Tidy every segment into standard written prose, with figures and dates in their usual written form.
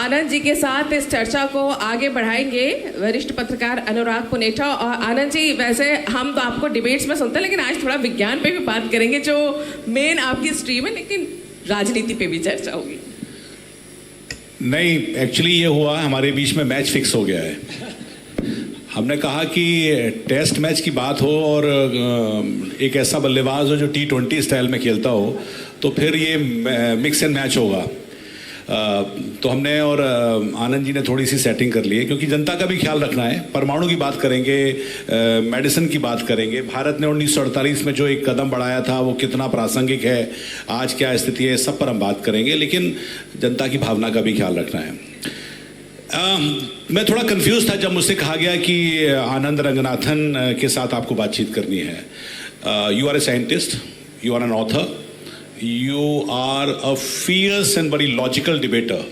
आनंद जी के साथ इस चर्चा को आगे बढ़ाएंगे वरिष्ठ पत्रकार अनुराग पुनेठा। और आनंद जी, वैसे हम तो आपको डिबेट्स में सुनते हैं, लेकिन आज थोड़ा विज्ञान पे भी बात करेंगे जो मेन आपकी स्ट्रीम है, लेकिन राजनीति पे भी चर्चा होगी। नहीं, एक्चुअली ये हुआ, हमारे बीच में मैच फिक्स हो गया है। हमने कहा कि टेस्ट मैच की बात हो और एक ऐसा बल्लेबाज हो जो T20 स्टाइल में खेलता हो, तो फिर ये मिक्स एंड मैच होगा। तो हमने और आनंद जी ने थोड़ी सी सेटिंग कर ली है, क्योंकि जनता का भी ख्याल रखना है। परमाणु की बात करेंगे, मेडिसिन की बात करेंगे, भारत ने 1948 में जो एक कदम बढ़ाया था वो कितना प्रासंगिक है, आज क्या स्थिति है, सब पर हम बात करेंगे, लेकिन जनता की भावना का भी ख्याल रखना है। मैं थोड़ा कंफ्यूज था जब मुझसे कहा गया कि आनंद रंगनाथन के साथ आपको बातचीत करनी है। You are a scientist, you are an author, you are a fierce and बड़ी लॉजिकल डिबेटर।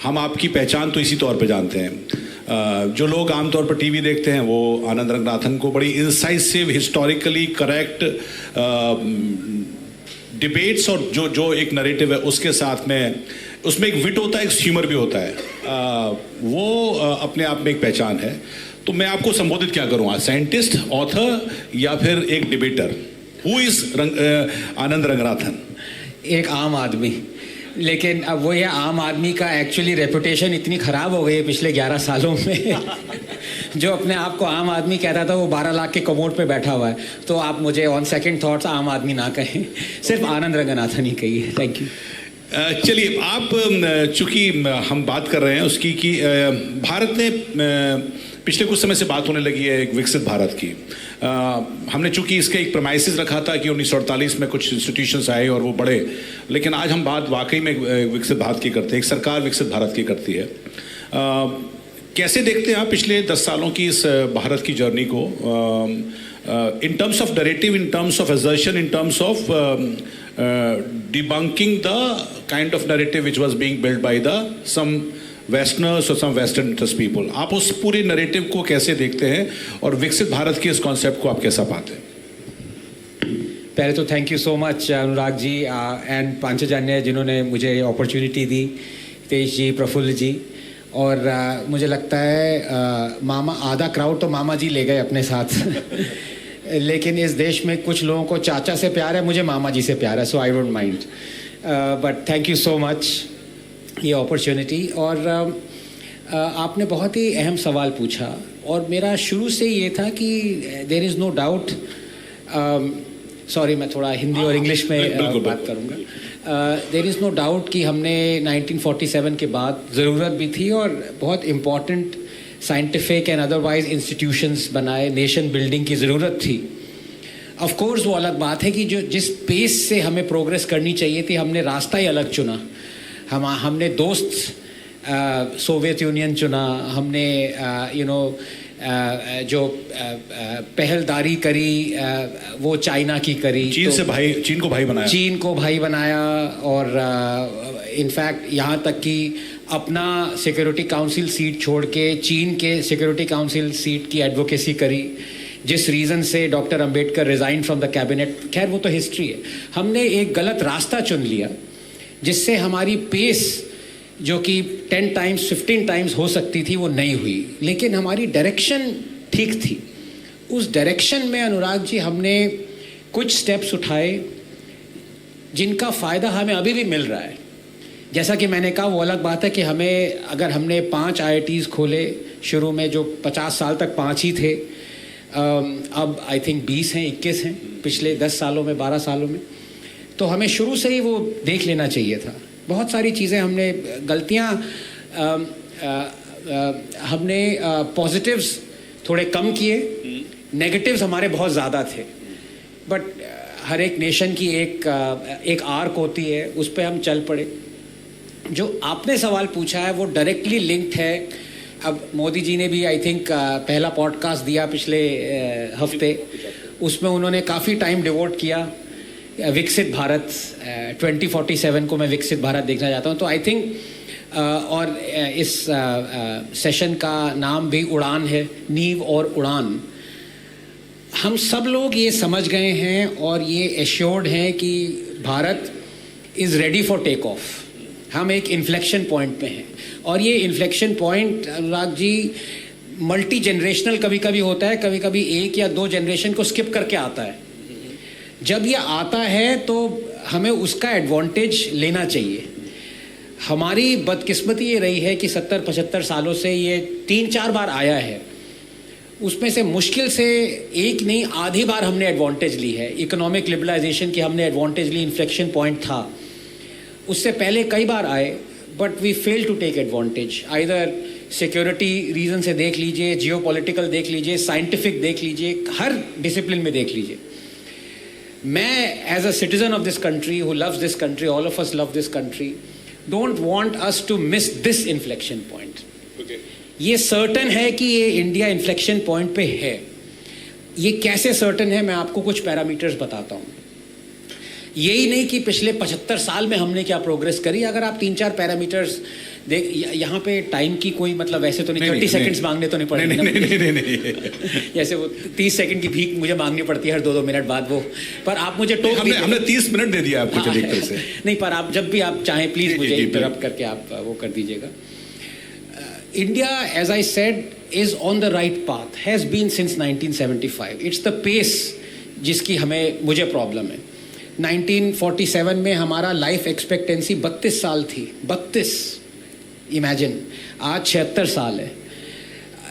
हम आपकी पहचान तो इसी तौर पे जानते हैं। जो लोग आमतौर पर टीवी देखते हैं वो आनंद रंगनाथन को बड़ी इंसाइसिव, हिस्टोरिकली करेक्ट डिबेट्स और जो एक नरेटिव है उसके साथ में, उसमें एक विट होता है, एक ह्यूमर भी होता है, वो अपने आप में एक पहचान है। तो मैं आपको संबोधित क्या करूँ आज, साइंटिस्ट, ऑथर या फिर एक डिबेटर? हु इज आनंद रंगनाथन? एक आम आदमी। लेकिन अब वो ये आम आदमी का एक्चुअली रेपुटेशन इतनी ख़राब हो गई है पिछले 11 सालों में जो अपने आप को आम आदमी कहता था वो 12 लाख के कमोड पे बैठा हुआ है। तो आप मुझे ऑन सेकंड थॉट्स आम आदमी ना कहें, सिर्फ आनंद रंगनाथन ही कहिए। Thank you. चलिए, आप चूंकि हम बात कर रहे हैं उसकी कि भारत ने पिछले कुछ समय से बात होने लगी है एक विकसित भारत की। हमने चूंकि इसका एक प्रमाइसिस रखा था कि 1948 में कुछ इंस्टीट्यूशंस आए और वो बढ़े, लेकिन आज हम बात वाकई में विकसित भारत की करते हैं, एक सरकार विकसित भारत की करती है। कैसे देखते हैं आप पिछले 10 सालों की इस भारत की जर्नी को, in terms of narrative, in terms of assertion, in terms of debunking the kind of narrative which was being built by some Westerners or some Western interest people? आप उस पूरे नैरेटिव को कैसे देखते हैं और विकसित भारत के इस कॉन्सेप्ट को आप कैसा पाते हैं? पहले तो thank you so much Anurag ji and Panchjanya जिन्होंने मुझे अपॉर्चुनिटी दी, तेज जी, प्रफुल्ल जी, और मुझे लगता है मामा, आधा क्राउड तो मामा जी ले गए अपने साथ लेकिन इस देश में कुछ लोगों को चाचा से प्यार है, मुझे मामा जी से प्यार है, so I don't mind, but thank you so much ये अपॉर्चुनिटी। और आपने बहुत ही अहम सवाल पूछा और मेरा शुरू से ये था कि there is no doubt, sorry मैं थोड़ा हिंदी और इंग्लिश में बात करूँगा। देयर इज़ नो डाउट कि हमने 1947 के बाद ज़रूरत भी थी और बहुत important scientific and otherwise institutions बनाए, नेशन बिल्डिंग की ज़रूरत थी। ऑफ कोर्स वो अलग बात है कि जो जिस पेस से हमें प्रोग्रेस करनी चाहिए थी, हमने रास्ता ही अलग चुना। हमने दोस्त सोवियत यूनियन चुना, हमने जो पहलदारी करी वो चाइना की करी, चीन को भाई बनाया और इनफैक्ट यहाँ तक कि अपना सिक्योरिटी काउंसिल सीट छोड़ के चीन के सिक्योरिटी काउंसिल सीट की एडवोकेसी करी, जिस रीज़न से doctor Ambedkar resign from the cabinet. खैर वो तो हिस्ट्री है। हमने एक गलत रास्ता चुन लिया जिससे हमारी पेस जो कि 10 टाइम्स 15 टाइम्स हो सकती थी वो नहीं हुई, लेकिन हमारी डायरेक्शन ठीक थी। उस डायरेक्शन में अनुराग जी हमने कुछ स्टेप्स उठाए जिनका फ़ायदा हमें अभी भी मिल रहा है। जैसा कि मैंने कहा, वो अलग बात है कि हमें, अगर हमने 5 IITs खोले शुरू में, जो 50 साल तक 5 ही थे, अब आई थिंक 20 हैं, 21 हैं पिछले 10 सालों में, 12 सालों में, तो हमें शुरू से ही वो देख लेना चाहिए था। बहुत सारी चीज़ें हमने गलतियाँ, हमने पॉजिटिव्स थोड़े कम किए, नेगेटिव्स हमारे बहुत ज़्यादा थे, बट हर एक नेशन की एक आर्क होती है, उस पर हम चल पड़े। जो आपने सवाल पूछा है वो डायरेक्टली लिंक्ड है। अब मोदी जी ने भी आई थिंक पहला पॉडकास्ट दिया पिछले हफ्ते, उसमें उन्होंने काफ़ी टाइम डिवोट किया विकसित भारत, 2047 को मैं विकसित भारत देखना चाहता हूँ। तो आई थिंक और इस सेशन का नाम भी उड़ान है, नींव और उड़ान। हम सब लोग ये समझ गए हैं और ये एश्योर्ड हैं कि Bharat is ready for take off. हम एक इन्फ्लेक्शन पॉइंट पे हैं, और ये inflection point Anurag ji multi generational कभी कभी होता है, कभी कभी 1 या 2 जनरेशन को स्किप करके आता है। जब ये आता है तो हमें उसका एडवांटेज लेना चाहिए। हमारी बदकिस्मती ये रही है कि 70-75 सालों से ये 3-4 बार आया है, उसमें से मुश्किल से एक नहीं आधी बार हमने एडवांटेज ली है। इकोनॉमिक लिबरलाइजेशन की हमने एडवांटेज ली, इन्फ्लेक्शन पॉइंट था, उससे पहले कई बार आए, but we fail to take advantage. Either security reason से देख लीजिए, जियोपॉलिटिकल देख लीजिए, साइंटिफिक देख लीजिए, हर डिसिप्लिन में देख लीजिए। मैं as a citizen of this country who loves this country, all of us love this country, don't want us to miss this inflection point. ये सर्टन है कि ये इंडिया इन्फ्लेक्शन पॉइंट पे है। ये कैसे सर्टन है, मैं आपको कुछ पैरामीटर्स बताता हूँ। यही नहीं कि पिछले 75 साल में हमने क्या प्रोग्रेस करी। अगर आप 3-4 पैरामीटर्स देख, यहाँ पे टाइम की कोई मतलब वैसे तो नहीं 30 सेकंड्स मांगने तो नहीं पड़ेंगे ना। नहीं। जैसे वो 30 सेकंड की भीख मुझे मांगनी पड़ती है हर 2-2 मिनट बाद वो, पर आप मुझे टोक हमने 30 मिनट दे दिया आपको एक तरह से। नहीं, पर आप जब भी आप चाहें प्लीज़ मुझे इंटरप्ट करके आप वो कर दीजिएगा। India, as I said, is on the right path, has been since 1975. It's the pace जिसकी मुझे प्रॉब्लम है। 1947 में हमारा लाइफ एक्सपेक्टेंसी 32 साल थी, 32, इमेजिन। आज 76 साल है।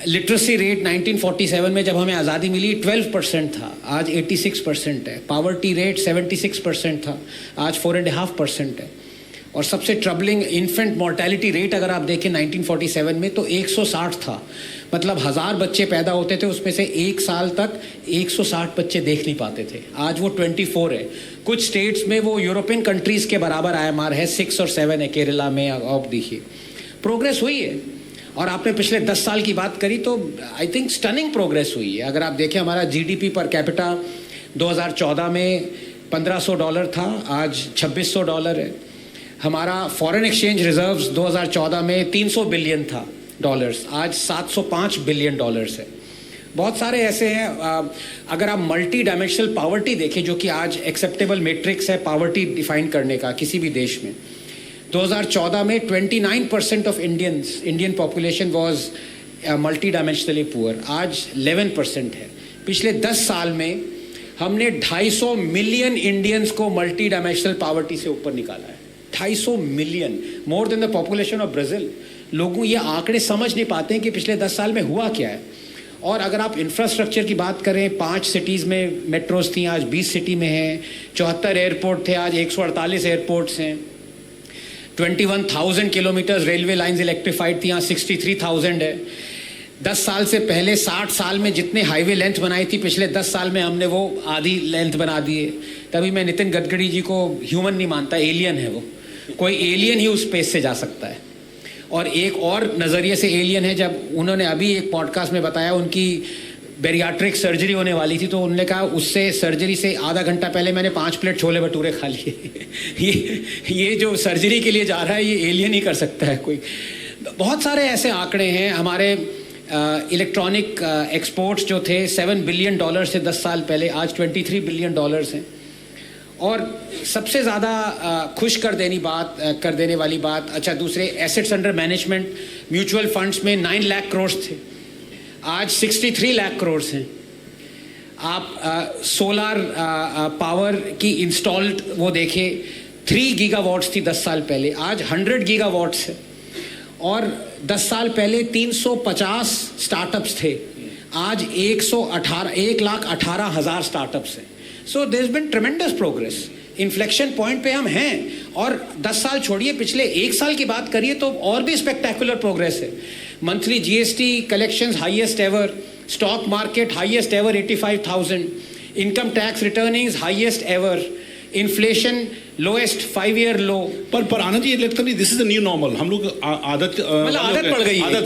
लिटरेसी रेट 1947 में जब हमें आज़ादी मिली 12% था, आज 86% है। पावर्टी रेट 76% था, आज 4.5% है। और सबसे ट्रबलिंग इन्फेंट मोर्टेलिटी रेट अगर आप देखें 1947 में तो 160 था। मतलब 1000 बच्चे पैदा होते थे, उसमें से 1 साल तक 160 बच्चे देख नहीं पाते थे। आज वो 24 है। कुछ स्टेट्स में वो यूरोपियन कंट्रीज़ के बराबर IMR है, 6 और 7 है केरला में। आप देखिए प्रोग्रेस हुई है। और आपने पिछले 10 साल की बात करी तो आई थिंक स्टनिंग प्रोग्रेस हुई है। अगर आप देखें हमारा GDP पर कैपिटा 2014 में $1500 था, आज $2600 है। हमारा फॉरेन एक्सचेंज रिजर्व्स 2014 में 300 बिलियन था डॉलर्स, आज 705 बिलियन डॉलर्स है। बहुत सारे ऐसे हैं। अगर आप मल्टी डायमेंशनल पावर्टी देखें, जो कि आज एक्सेप्टेबल मैट्रिक्स है पावर्टी डिफाइन करने का किसी भी देश में, 2014 में 29% of Indian population was multi dimensionally poor, आज 11% है। पिछले 10 साल में हमने 250 मिलियन इंडियंस को मल्टी डायमेंशनल पावर्टी से ऊपर निकाला है। 250 million, more than the population of Brazil. लोगों ये आंकड़े समझ नहीं पाते हैं कि पिछले 10 साल में हुआ क्या है। और अगर आप इंफ्रास्ट्रक्चर की बात करें, 5 सिटीज़ में मेट्रोज थी, आज 20 सिटी में हैं। 74 एयरपोर्ट थे, आज 148 एयरपोर्ट्स हैं। 21,000 किलोमीटर रेलवे लाइंस इलेक्ट्रीफाइड थी, यहाँ 63,000 है। 10 साल से पहले 60 साल में जितने हाईवे लेंथ बनाई थी, पिछले 10 साल में हमने वो आधी लेंथ बना दिए। तभी मैं नितिन गडकरी जी को ह्यूमन नहीं मानता, एलियन है वो। कोई एलियन ही उस स्पेस से जा सकता है। और एक और नज़रिए से एलियन है, जब उन्होंने अभी एक पॉडकास्ट में बताया उनकी बेरियाट्रिक सर्जरी होने वाली थी, तो उन्होंने कहा उससे सर्जरी से आधा घंटा पहले मैंने 5 प्लेट छोले भटूरे खा लिए। ये जो सर्जरी के लिए जा रहा है ये एलियन ही कर सकता है कोई। बहुत सारे ऐसे आंकड़े हैं। हमारे इलेक्ट्रॉनिक एक्सपोर्ट्स जो थे $7 बिलियन से 10 साल पहले, आज $23 बिलियन हैं। और सबसे ज़्यादा खुश कर देने वाली बात, अच्छा, दूसरे assets under management mutual funds में 9 लाख करोड़ थे, आज 63 लाख करोड़ हैं। आप सोलार पावर की इंस्टॉल्ड वो देखें, 3 गीगावाट्स थी 10 साल पहले, आज 100 गीगावाट्स है। और 10 साल पहले 350 स्टार्टअप्स थे, आज 1,18,000 स्टार्टअप्स हैं। So there has been tremendous progress. Inflection point पे हम हैं। और 10 साल छोड़िए, पिछले 1 साल की बात करिए तो और भी स्पेक्टेकुलर प्रोग्रेस है। Monthly GST collections highest ever, stock market highest ever 85,000, income tax रिटर्निंग्स highest ever, inflation lowest 5-year लो। पर आनंद जी, ये लगता नहीं this is the new normal. हम लोग आदत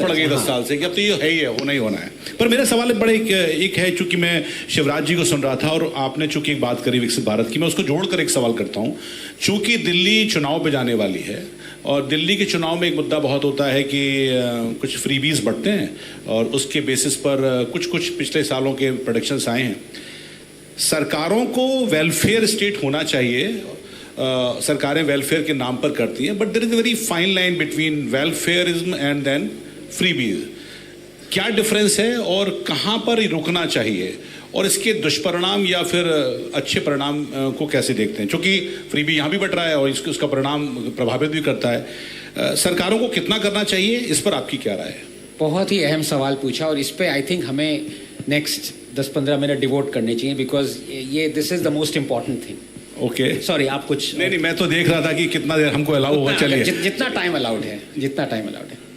पड़ गई 10 साल से कि अब तो ये है ही है, होना ही होना है। पर मेरा सवाल बड़ा एक है, चूंकि मैं शिवराज जी को सुन रहा था और आपने चूंकि एक बात करी विकसित भारत की, मैं उसको जोड़कर एक सवाल करता हूँ। चूंकि दिल्ली चुनाव पे जाने वाली है और दिल्ली के चुनाव में एक मुद्दा बहुत होता है कि कुछ फ्रीबीज बढ़ते हैं और उसके बेसिस पर कुछ पिछले सालों के प्रेडिक्शंस आए हैं। सरकारों को वेलफेयर स्टेट होना चाहिए सरकारें वेलफेयर के नाम पर करती हैं, but there is a very fine line between welfarism and then freebies. क्या डिफरेंस है और कहाँ पर रुकना चाहिए, और इसके दुष्परिणाम या फिर अच्छे परिणाम को कैसे देखते हैं? क्योंकि फ्रीबी यहाँ भी बट रहा है और उसका परिणाम प्रभावित भी करता है। सरकारों को कितना करना चाहिए, इस पर आपकी क्या राय है? बहुत ही अहम सवाल पूछा, और इस पे आई थिंक हमें नेक्स्ट 10-15 मिनट डिवोट करने चाहिए, बिकॉज ये this is the most important thing. Okay, sorry, आप कुछ नहीं, मैं तो देख रहा था कि कितना देर हमको अलाउ होगा। चलिए, जितना टाइम अलाउड है,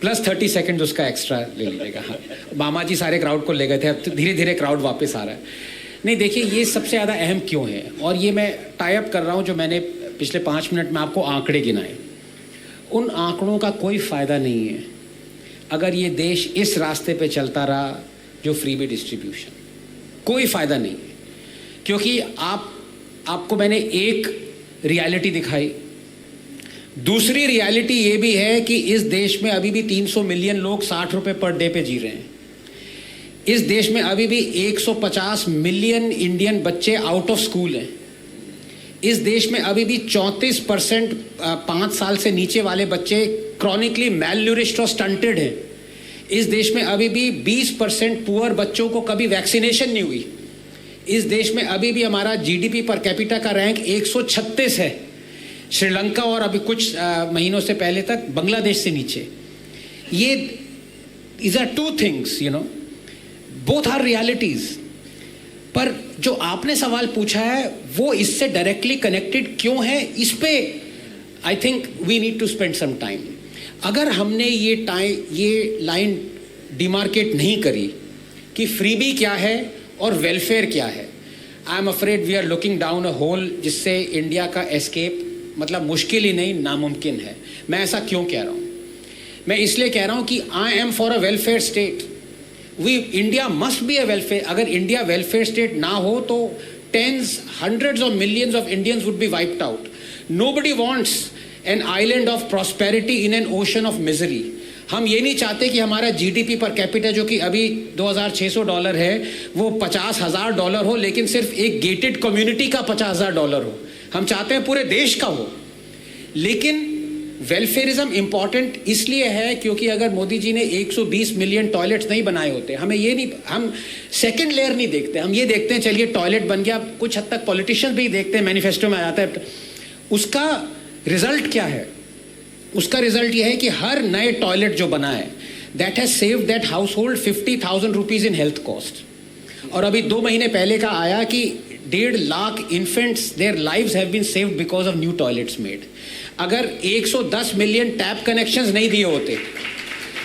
प्लस 30 सेकंड उसका एक्स्ट्रा ले लीजिएगा। हाँ, मामा जी सारे क्राउड को ले गए थे, अब धीरे धीरे क्राउड वापस आ रहा है। नहीं, देखिए, ये सबसे ज़्यादा अहम क्यों है, और ये मैं टाई अप कर रहा हूँ जो मैंने पिछले 5 मिनट में आपको आंकड़े गिनाए। उन आंकड़ों का कोई फ़ायदा नहीं है अगर ये देश इस रास्ते पे चलता रहा जो फ्रीबी डिस्ट्रीब्यूशन, कोई फ़ायदा नहीं है। क्योंकि आपको मैंने एक रियलिटी दिखाई, दूसरी रियलिटी ये भी है कि इस देश में अभी भी 300 मिलियन लोग 60 रुपये पर डे पे जी रहे हैं। इस देश में अभी भी 150 मिलियन इंडियन बच्चे आउट ऑफ स्कूल हैं। इस देश में अभी भी 34% 5 साल से नीचे वाले बच्चे क्रॉनिकली मैलन्यूरिश्ड और स्टंटेड हैं। इस देश में अभी भी 20% पुअर बच्चों को कभी वैक्सीनेशन नहीं हुई। इस देश में अभी भी हमारा जीडीपी पर कैपिटा का रैंक 136 है, श्रीलंका और अभी कुछ महीनों से पहले तक बांग्लादेश से नीचे। ये is are two things, you know, both are realities. पर जो आपने सवाल पूछा है वो इससे डायरेक्टली कनेक्टेड क्यों है, इस पे I think we need to spend some time. अगर हमने ये लाइन डिमार्केट नहीं करी कि फ्रीबी क्या है और वेलफेयर क्या है, I am afraid we are looking down a hole जिससे इंडिया का एस्केप मतलब मुश्किल ही नहीं, नामुमकिन है। मैं ऐसा क्यों कह रहा हूँ? मैं इसलिए कह रहा हूँ कि I am for a welfare state. India must be a welfare. अगर इंडिया वेलफेयर स्टेट ना हो तो tens, hundreds of millions of Indians would be wiped out. Nobody wants an island of prosperity in an ocean of misery. हम ये नहीं चाहते कि हमारा जीडीपी पर कैपिटा जो कि अभी $2,600 है वो $50,000 हो, लेकिन सिर्फ एक गेटेड कम्युनिटी का $50,000 हो। हम चाहते हैं पूरे देश का हो। लेकिन वेलफेयरिज्म इंपॉर्टेंट इसलिए है क्योंकि अगर मोदी जी ने 120 मिलियन टॉयलेट्स नहीं बनाए होते, हमें ये नहीं, हम सेकंड लेयर नहीं देखते, हम ये देखते हैं चलिए टॉयलेट बन गया। कुछ हद तक पॉलिटिशियंस भी देखते हैं, मैनिफेस्टो में आ जाता है। उसका रिजल्ट क्या है? उसका रिजल्ट ये है कि हर नए टॉयलेट जो बना है that has saved that household 50,000 rupees in health cost. और अभी 2 महीने पहले का आया कि 1.5 lakh infants their lives have been saved because of new toilets made. अगर 110 मिलियन टैप कनेक्शंस नहीं दिए होते,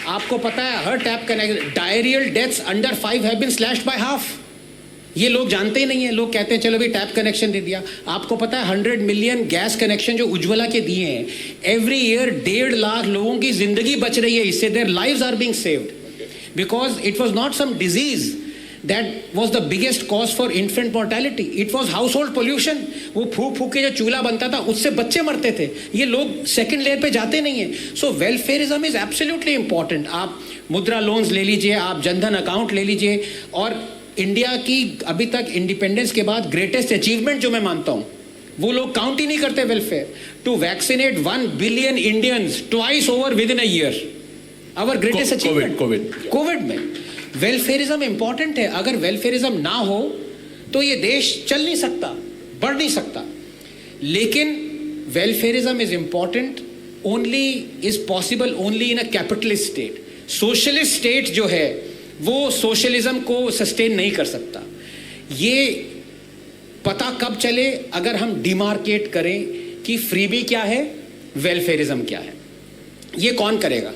आपको पता है हर tap connection, diarrhoeal deaths under 5 have been slashed by half. ये लोग जानते ही नहीं है, लोग कहते हैं चलो भाई टैप कनेक्शन दे दिया। आपको पता है 100 मिलियन गैस कनेक्शन जो उज्ज्वला के दिए हैं, एवरी ईयर 1.5 लाख लोगों की जिंदगी बच रही है इससे। Their lives are being saved because it was not some disease that was the biggest cause for infant mortality. It was household pollution. वो फूक के जो चूल्हा बनता था उससे बच्चे मरते थे। ये लोग सेकंड लेयर पे जाते नहीं है। सो वेलफेयरिज्म इज एब्सोल्युटली इंपॉर्टेंट। आप मुद्रा लोन्स ले लीजिए, आप जनधन अकाउंट ले लीजिए, और इंडिया की अभी तक इंडिपेंडेंस के बाद ग्रेटेस्ट अचीवमेंट जो मैं मानता हूँ, वो लोग काउंट ही नहीं करते welfare. To vaccinate 1 billion Indians twice over within a year, our greatest achievement. Covid में वेलफेयरिज्म इंपॉर्टेंट है। अगर वेलफेयरिज्म ना हो तो ये देश चल नहीं सकता, बढ़ नहीं सकता। लेकिन welfarism is important only, is possible only in a capitalist state. Socialist state जो है वो सोशलिज्म को सस्टेन नहीं कर सकता। ये पता कब चले? अगर हम डिमार्केट करें कि फ्रीबी क्या है, वेलफेयरिज्म क्या है। ये कौन करेगा?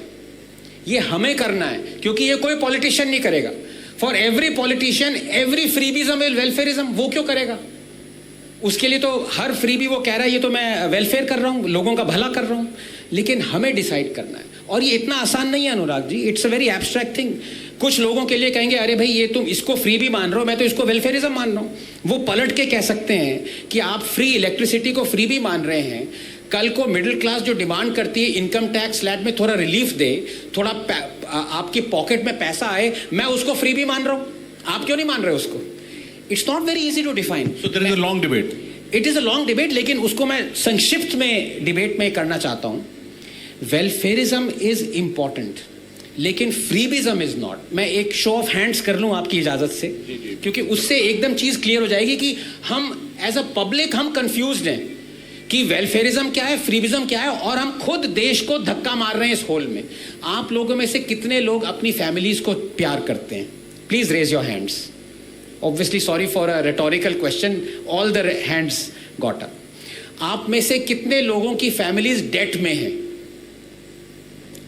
ये हमें करना है, क्योंकि ये कोई पॉलिटिशियन नहीं करेगा। For every politician every freebieism is welfarism. वो क्यों करेगा? उसके लिए तो हर फ्रीबी वो कह रहा है ये तो मैं वेलफेयर कर रहा हूँ, लोगों का भला कर रहा हूँ। लेकिन हमें डिसाइड करना है, और ये इतना आसान नहीं है Anurag ji. It's a very abstract thing. कुछ लोगों के लिए कहेंगे अरे भाई ये तुम इसको फ्रीबी मान रहे हो, मैं तो इसको वेलफेयरिज्म मान रहा हूँ। वो पलट के कह सकते हैं कि आप फ्री इलेक्ट्रिसिटी को फ्रीबी मान रहे हैं, कल को मिडिल क्लास जो डिमांड करती है इनकम टैक्स स्लैब में थोड़ा रिलीफ दे, थोड़ा आपकी पॉकेट में पैसा आए, मैं उसको फ्रीबी मान रहा हूँ। आप क्यों नहीं मान रहे उसको? It's not very easy to define. So there is a long debate. It is a long debate, लेकिन उसको मैं संक्षिप्त में डिबेट में करना चाहता हूँ. वेलफेयरिज्म इज इम्पॉर्टेंट, लेकिन फ्रीबिज्म इज नॉट. मैं एक शो ऑफ हैंड्स कर लूँ आपकी इजाज़त से, क्योंकि उससे एकदम चीज़ क्लियर हो जाएगी कि हम एज अ पब्लिक हम कंफ्यूज्ड हैं कि वेलफेयरिज्म क्या है, फ्रीबिज्म क्या है, और हम खुद देश को धक्का मार रहे हैं इस होल में. आप लोगों में से कितने लोग अपनी फैमिलीज को प्यार करते हैं? Please raise your hands. Obviously sorry for a rhetorical question, all the hands got up. आप में से कितने लोगों की फैमिलीज डेट में हैं?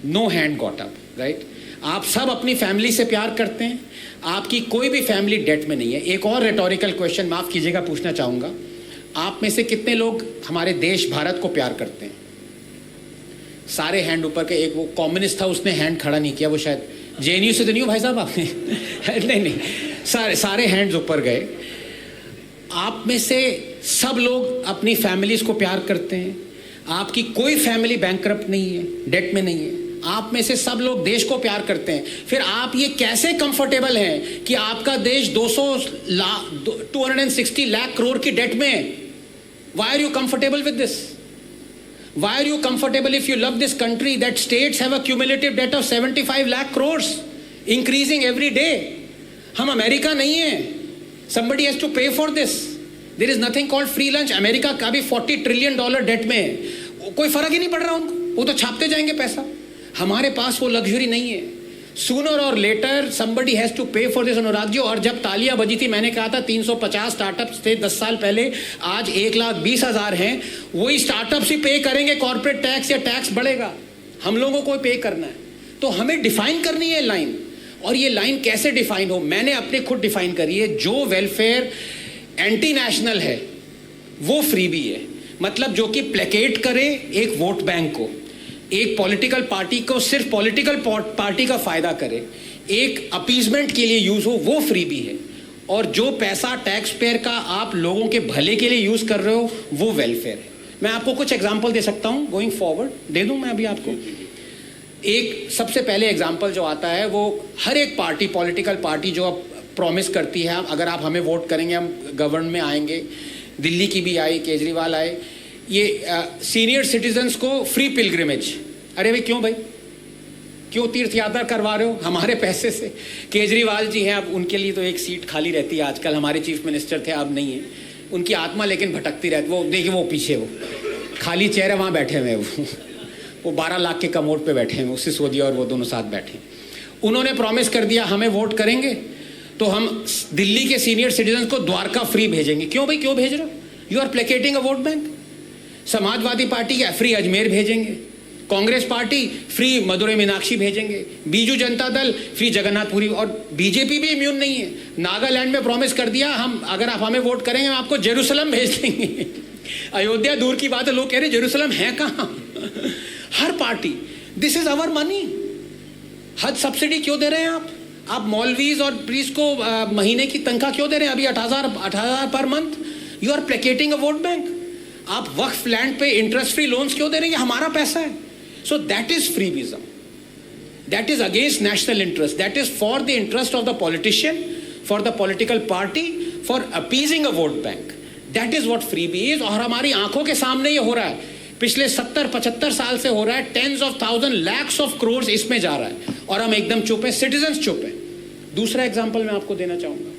No hand got up, right? आप सब अपनी फैमिली से प्यार करते हैं, आपकी कोई भी फैमिली डेट में नहीं है. एक और रेटोरिकल क्वेश्चन माफ कीजिएगा पूछना चाहूंगा, आप में से कितने लोग हमारे देश भारत को प्यार करते हैं? सारे हैंड ऊपर के. एक वो कम्युनिस्ट था, उसने हैंड खड़ा नहीं किया, वो शायद जेएनयू से तो नहीं हो भाई साहब आपने? नहीं, सारे हैंड्स ऊपर गए. आप में से सब लोग अपनी फैमिलीज को प्यार करते हैं, आपकी कोई फैमिली बैंकरप्ट नहीं है, डेट में नहीं है. आप में से सब लोग देश को प्यार करते हैं. फिर आप ये कैसे कंफर्टेबल हैं कि आपका देश 260 लाख करोड़ की डेट में है? Why are you comfortable with this? Why are you comfortable if you love this country that states have a cumulative debt of 75 lakh crores increasing every day? हम अमेरिका नहीं है. Somebody has to pay for this. There is nothing called free lunch. America का भी $40 trillion date में है, कोई फर्क ही नहीं पड़ रहा उनको, वो तो छापते जाएंगे पैसा. हमारे पास वो लग्जरी नहीं है. Sooner or later somebody has to pay for this, Anurag ji. और जब तालियां बजी थी, मैंने कहा था 350 स्टार्टअप्स थे 10 साल पहले, आज 1,20,000 हैं. वही स्टार्टअप्स ही पे करेंगे कॉर्पोरेट टैक्स, या टैक्स बढ़ेगा? हम लोगों को पे करना है. तो हमें डिफाइन करनी है लाइन. और ये लाइन कैसे डिफाइन हो, मैंने अपने खुद डिफाइन करी है. जो वेलफेयर एंटी नेशनल है वो फ्रीबी है. मतलब जो कि प्लेकेट करे एक वोट बैंक को, एक पॉलिटिकल पार्टी को सिर्फ पॉलिटिकल पार्टी का फायदा करे, एक अपीजमेंट के लिए यूज हो, वो फ्रीबी है. और जो पैसा टैक्स पेयर का आप लोगों के भले के लिए यूज कर रहे हो, वो वेलफेयर है. मैं आपको कुछ एग्जांपल दे सकता हूं गोइंग फॉरवर्ड. दे दूं मैं अभी आपको? एक सबसे पहले एग्जांपल जो आता है, वो हर एक पार्टी, पॉलिटिकल पार्टी जो प्रॉमिस करती है, अगर आप हमें वोट करेंगे हम गवर्नमेंट में आएंगे. दिल्ली की भी आई, केजरीवाल आए. ये सीनियर सिटीजन्स को फ्री पिलग्रिमेज. अरे भाई क्यों भाई, क्यों तीर्थ यात्रा करवा रहे हो हमारे पैसे से? केजरीवाल जी हैं, अब उनके लिए तो एक सीट खाली रहती है आजकल. हमारे चीफ मिनिस्टर थे, अब नहीं है. उनकी आत्मा लेकिन भटकती रहती. वो देखिए, वो पीछे वो खाली चेयर है, वहाँ बैठे हुए वो 12 लाख के कमोड पे बैठे हैं, उससे सिसोदिया और वो दोनों साथ बैठे. उन्होंने प्रॉमिस कर दिया, हमें वोट करेंगे तो हम दिल्ली के सीनियर सिटीजन को द्वारका फ्री भेजेंगे. क्यों भाई, क्यों भेज रहे हो? You are placating a vote bank. Samajwadi party क्या फ्री अजमेर भेजेंगे, कांग्रेस पार्टी फ्री मदुरई मीनाक्षी भेजेंगे, बीजू जनता दल फ्री जगन्नाथपुरी, और बीजेपी भी इम्यून नहीं है. नागालैंड में प्रॉमिस कर दिया, हम अगर आप हमें वोट करेंगे हम आपको जेरूसलम भेज देंगे. अयोध्या दूर की बात है, लोग कह रहे जेरूसलम है कहाँ? हर party, this is our money. Haj subsidy क्यों दे रहे हैं आप मौलवीज और प्रीस्ट को महीने की तनख्वाह क्यों दे रहे हैं अभी 8,000 per month? You are placating a vote bank. आप वक्फ लैंड पे इंटरेस्ट फ्री लोन्स क्यों दे रहे हैं? हमारा पैसा है. So that is freebieism. That is against national interest. That is for the interest of the politician, for the political party, for appeasing a vote bank. That is what freebie is. और हमारी आंखों के सामने ये हो रहा है. पिछले 70-75 साल से हो रहा है. Tens of thousand lakhs of crore इसमें जा रहा है, और हम एकदम चुप हैं, सिटीजन्स चुप हैं. दूसरा एग्जाम्पल मैं आपको देना चाहूंगा.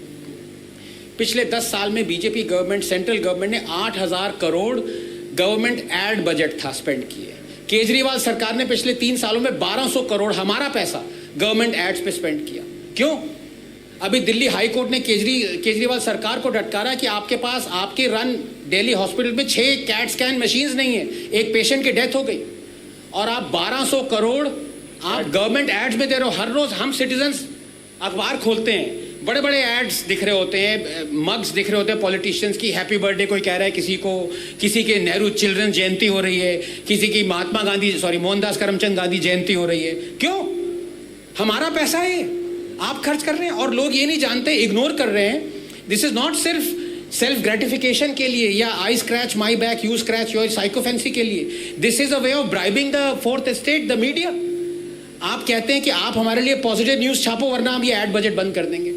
पिछले 10 साल में बीजेपी गवर्नमेंट, सेंट्रल गवर्नमेंट ने 8,000 करोड़ गवर्नमेंट एड बजट था स्पेंड किए. केजरीवाल सरकार ने पिछले 3 सालों में 1,200 करोड़ हमारा पैसा गवर्नमेंट एड्स पे स्पेंड किया. क्यों? अभी दिल्ली हाई कोर्ट ने केजरीवाल सरकार को डटकारा कि आपके पास आपके रन दिल्ली हॉस्पिटल में 6 कैट स्कैन मशीन्स नहीं है, एक पेशेंट की डेथ हो गई, और आप 1,200 करोड़ आप गवर्नमेंट एड्स में दे रहे हो. हर रोज हम सिटीजन्स अखबार खोलते हैं, बड़े बड़े एड्स दिख रहे होते हैं, मग्स दिख रहे होते हैं पॉलिटिशियंस की. हैप्पी बर्थडे कोई कह रहा है किसी को, किसी के नेहरू चिल्ड्रन जयंती हो रही है, किसी की मोहनदास करमचंद गांधी जयंती हो रही है. क्यों? हमारा पैसा है, आप खर्च कर रहे हैं. और लोग ये नहीं जानते, इग्नोर कर रहे हैं. दिस इज नॉट सिर्फ सेल्फ ग्रेटिफिकेशन के लिए या आई scratch my back you scratch your sycophancy के लिए. This is a way of bribing the fourth estate, the media. आप कहते हैं कि आप हमारे लिए पॉजिटिव न्यूज छापो, वरना हम ये एड बजट बंद कर देंगे.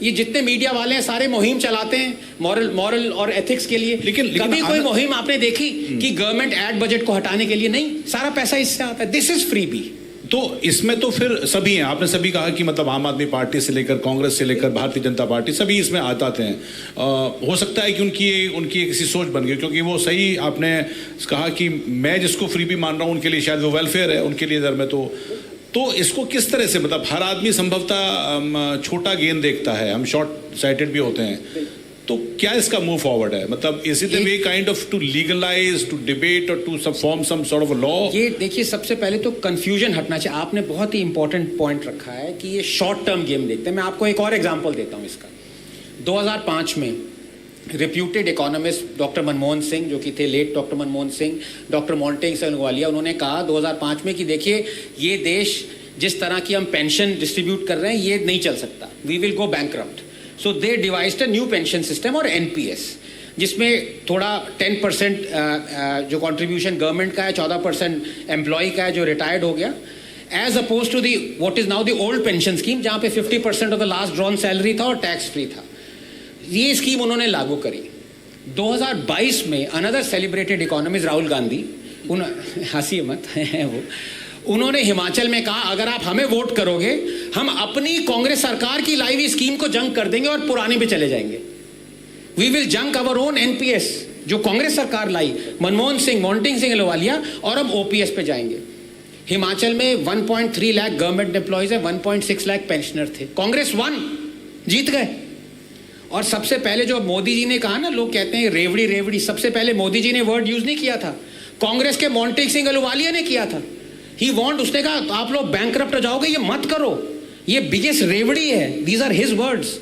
ये जितने मीडिया वाले हैं सारे मुहिम चलाते हैं मॉरल और एथिक्स के लिए, लेकिन कभी कोई मुहिम आपने देखी कि गवर्नमेंट एड बजट को हटाने के लिए? नहीं, सारा पैसा इससे आता है। This is freebie. तो इसमें तो फिर सभी हैं, आपने सभी कहा कि मतलब आम आदमी पार्टी से लेकर कांग्रेस से लेकर भारतीय जनता पार्टी सभी इसमें आते हैं। हो सकता है कि उनकी किसी सोच बन गई, क्योंकि वो सही आपने कहा कि मैं जिसको फ्रीबी मान रहा हूं उनके लिए शायद वो वेलफेयर है, उनके लिए इधर में तो इसको किस तरह से, मतलब हर आदमी संभवतः छोटा गेन देखता है, हम शॉर्ट साइटेड भी होते हैं, तो क्या इसका मूव फॉरवर्ड है? मतलब is it way kind of to legalise, to debate और to form some sort of law? ये देखिए, सबसे पहले तो कंफ्यूजन हटना चाहिए। आपने बहुत ही इंपॉर्टेंट पॉइंट रखा है कि ये शॉर्ट टर्म गेम देखते हैं। मैं आपको एक और एग्जांपल देता हूं इसका। 2005 में reputed economist doctor Manmohan Singh, जो कि थे late doctor Manmohan Singh, doctor Montek से अहलूवालिया, उन्होंने कहा 2005 में कि देखिए ये देश जिस तरह की हम पेंशन डिस्ट्रीब्यूट कर रहे हैं ये नहीं चल सकता, we will go bankrupt. So they devised a new pension system और एनपीएस, जिसमें थोड़ा 10% जो कंट्रीब्यूशन गवर्नमेंट का है, 14% एम्प्लॉय का है जो रिटायर्ड हो गया, as opposed to the what is now the old pension scheme, जहां पे 50% of the last drawn salary था और टैक्स फ्री था। ये स्कीम उन्होंने लागू करी। 2022 में another celebrated economist Rahul Gandhi, हंसी मत है वो, उन्होंने हिमाचल में कहा अगर आप हमें वोट करोगे हम अपनी कांग्रेस सरकार की लाई हुई स्कीम को जंग कर देंगे और पुरानी पे चले जाएंगे। We will junk our own NPS जो कांग्रेस सरकार लाई, मनमोहन सिंह, मोंटेग सिंह अहलूवालिया, और हम ओपीएस पे जाएंगे। हिमाचल में 1.3 लाख गवर्नमेंट एम्प्लॉयज है, 1.6 लाख पेंशनर थे। कांग्रेस वन जीत गए। और सबसे पहले जो मोदी जी ने कहा ना, लोग कहते हैं रेवड़ी रेवड़ी, सबसे पहले मोदी जी ने वर्ड यूज नहीं किया था, कांग्रेस के मोंटेग सिंह अहलूवालिया ने किया था। ही वांट, उसने कहा आप लोग बैंकरप्ट हो जाओगे, ये मत करो, ये बिगेस्ट रेवड़ी है। These are his words.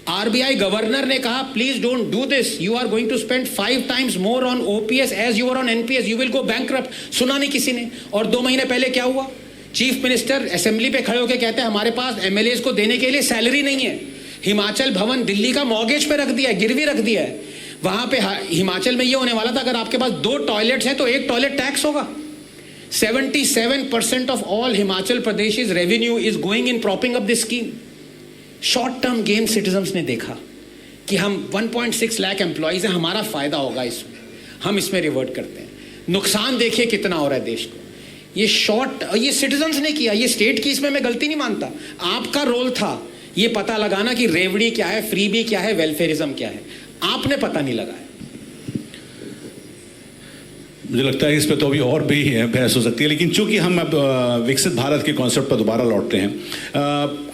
RBI governor ने कहा please don't do this, you are going to spend 5 times more on OPS as you are on NPS, you will go bankrupt. सुना नहीं किसी ने। और 2 महीने पहले क्या हुआ, चीफ मिनिस्टर असेंबली पे खड़े होकर कहते हैं हमारे पास एमएलएज को देने के लिए सैलरी नहीं है। हिमाचल भवन दिल्ली का मॉर्गेज पे रख दिया है, गिरवी रख दिया है। वहां पे हिमाचल में ये होने वाला था, अगर आपके पास 2 टॉयलेट्स हैं तो 1 टॉयलेट टैक्स होगा। 77% of all Himachal Pradesh's revenue is going in propping up this scheme. Short term gain citizens ने देखा कि हम 1.6 लाख एम्प्लॉयज हैं, हमारा फायदा होगा इसमें, हम इसमें रिवर्ट करते हैं। नुकसान देखिए कितना हो रहा है देश को। ये सिटीजन्स ने किया, ये स्टेट की इसमें मैं गलती नहीं मानता। आपका रोल था ये पता लगाना कि रेवड़ी क्या है, फ्रीबी क्या है, वेलफेयरिज्म क्या है, आपने पता नहीं लगाया। मुझे लगता है इस पे तो अभी और भी बहस हो सकती है, लेकिन चूंकि हम अब विकसित भारत के कॉन्सेप्ट पर दोबारा लौटते हैं।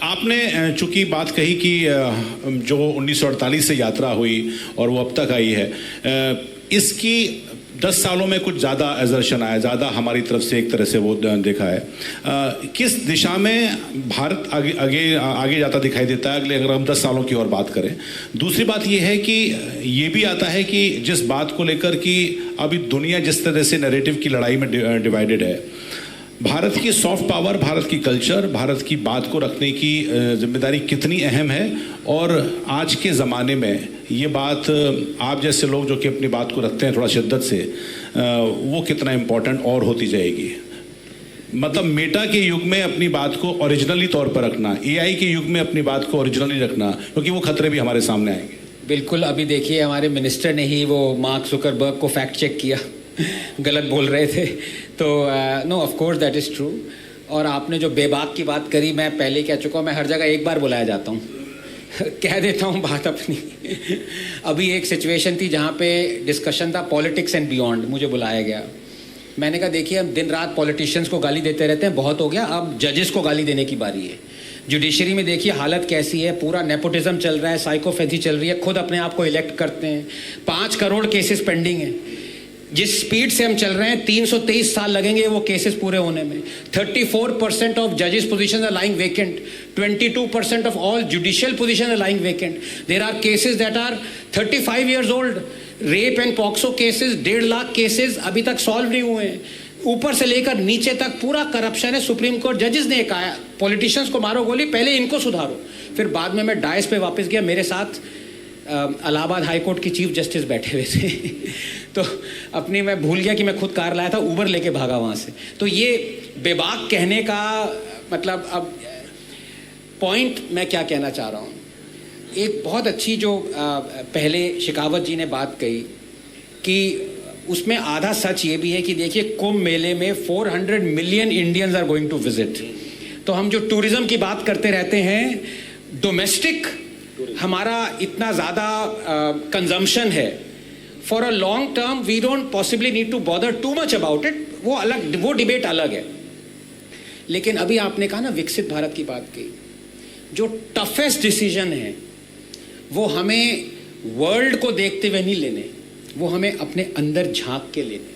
आपने चूंकि बात कही कि जो 1948 से यात्रा हुई और वो अब तक आई है, इसकी 10 सालों में कुछ ज़्यादा एजर्शन आया, ज़्यादा हमारी तरफ से एक तरह से वो देखा है। किस दिशा में भारत आगे जाता दिखाई देता है अगले, अगर हम 10 सालों की और बात करें? दूसरी बात ये है कि ये भी आता है कि जिस बात को लेकर कि अभी दुनिया जिस तरह से नैरेटिव की लड़ाई में डिवाइडेड है, भारत की सॉफ्ट पावर, भारत की कल्चर, भारत की बात को रखने की जिम्मेदारी कितनी अहम है, और आज के ज़माने में ये बात आप जैसे लोग जो कि अपनी बात को रखते हैं थोड़ा शिद्दत से, वो कितना इम्पोर्टेंट और होती जाएगी? मतलब मेटा के युग में अपनी बात को ओरिजिनली तौर पर रखना, एआई के युग में अपनी बात को ओरिजिनली रखना, क्योंकि वो खतरे भी हमारे सामने आएंगे। बिल्कुल, अभी देखिए हमारे मिनिस्टर ने ही वो मार्क जुकरबर्ग को फैक्ट चेक किया, गलत बोल रहे थे। तो no, of course that is true. और आपने जो बेबाक की बात करी, मैं पहले कह चुका हूँ, मैं हर जगह एक बार बुलाया जाता हूँ कह देता हूँ बात अपनी। अभी एक सिचुएशन थी जहाँ पे डिस्कशन था पॉलिटिक्स एंड बियॉन्ड, मुझे बुलाया गया। मैंने कहा देखिए हम दिन रात पॉलिटिशियंस को गाली देते रहते हैं, बहुत हो गया, अब जजेस को गाली देने की बारी है। जुडिशरी में देखिए हालत कैसी है, पूरा नेपोटिज्म चल रहा है, साइकोपैथी चल रही है, खुद अपने आप को इलेक्ट करते हैं, 5 करोड़ केसेस पेंडिंग हैं। जिस स्पीड से हम चल रहे हैं 323 साल लगेंगे वो केसेस पूरे होने में। 34% ऑफ जजेस position are lying vacant, 22% of all judicial position are lying vacant. There are cases that are 35 years old, rape and POCSO cases, 1.5 lakh cases अभी तक सॉल्व नहीं हुए हैं। ऊपर से लेकर नीचे तक पूरा करप्शन है। सुप्रीम कोर्ट जजेस ने कहा पॉलिटिशियंस को मारो गोली, पहले इनको सुधारो। फिर बाद में मैं डायस पे वापस गया, मेरे साथ इलाहाबाद हाई कोर्ट की चीफ जस्टिस बैठे हुए थे तो अपनी मैं भूल गया कि मैं खुद कार लाया था, उबर लेके भागा वहाँ से। तो ये बेबाक कहने का मतलब, अब पॉइंट मैं क्या कहना चाह रहा हूँ, एक बहुत अच्छी जो पहले शेखावत जी ने बात कही कि उसमें आधा सच ये भी है कि देखिए कुंभ मेले में 400 million Indians are going to visit. तो हम जो टूरिज्म की बात करते रहते हैं, डोमेस्टिक हमारा इतना ज़्यादा कंजम्पशन है, for a long term we don't possibly need to bother too much about it, वो डिबेट अलग है। लेकिन अभी आपने कहा ना विकसित भारत की बात की, जो टफेस्ट डिसीजन है वो हमें वर्ल्ड को देखते हुए नहीं लेने, वो हमें अपने अंदर झांक के लेने।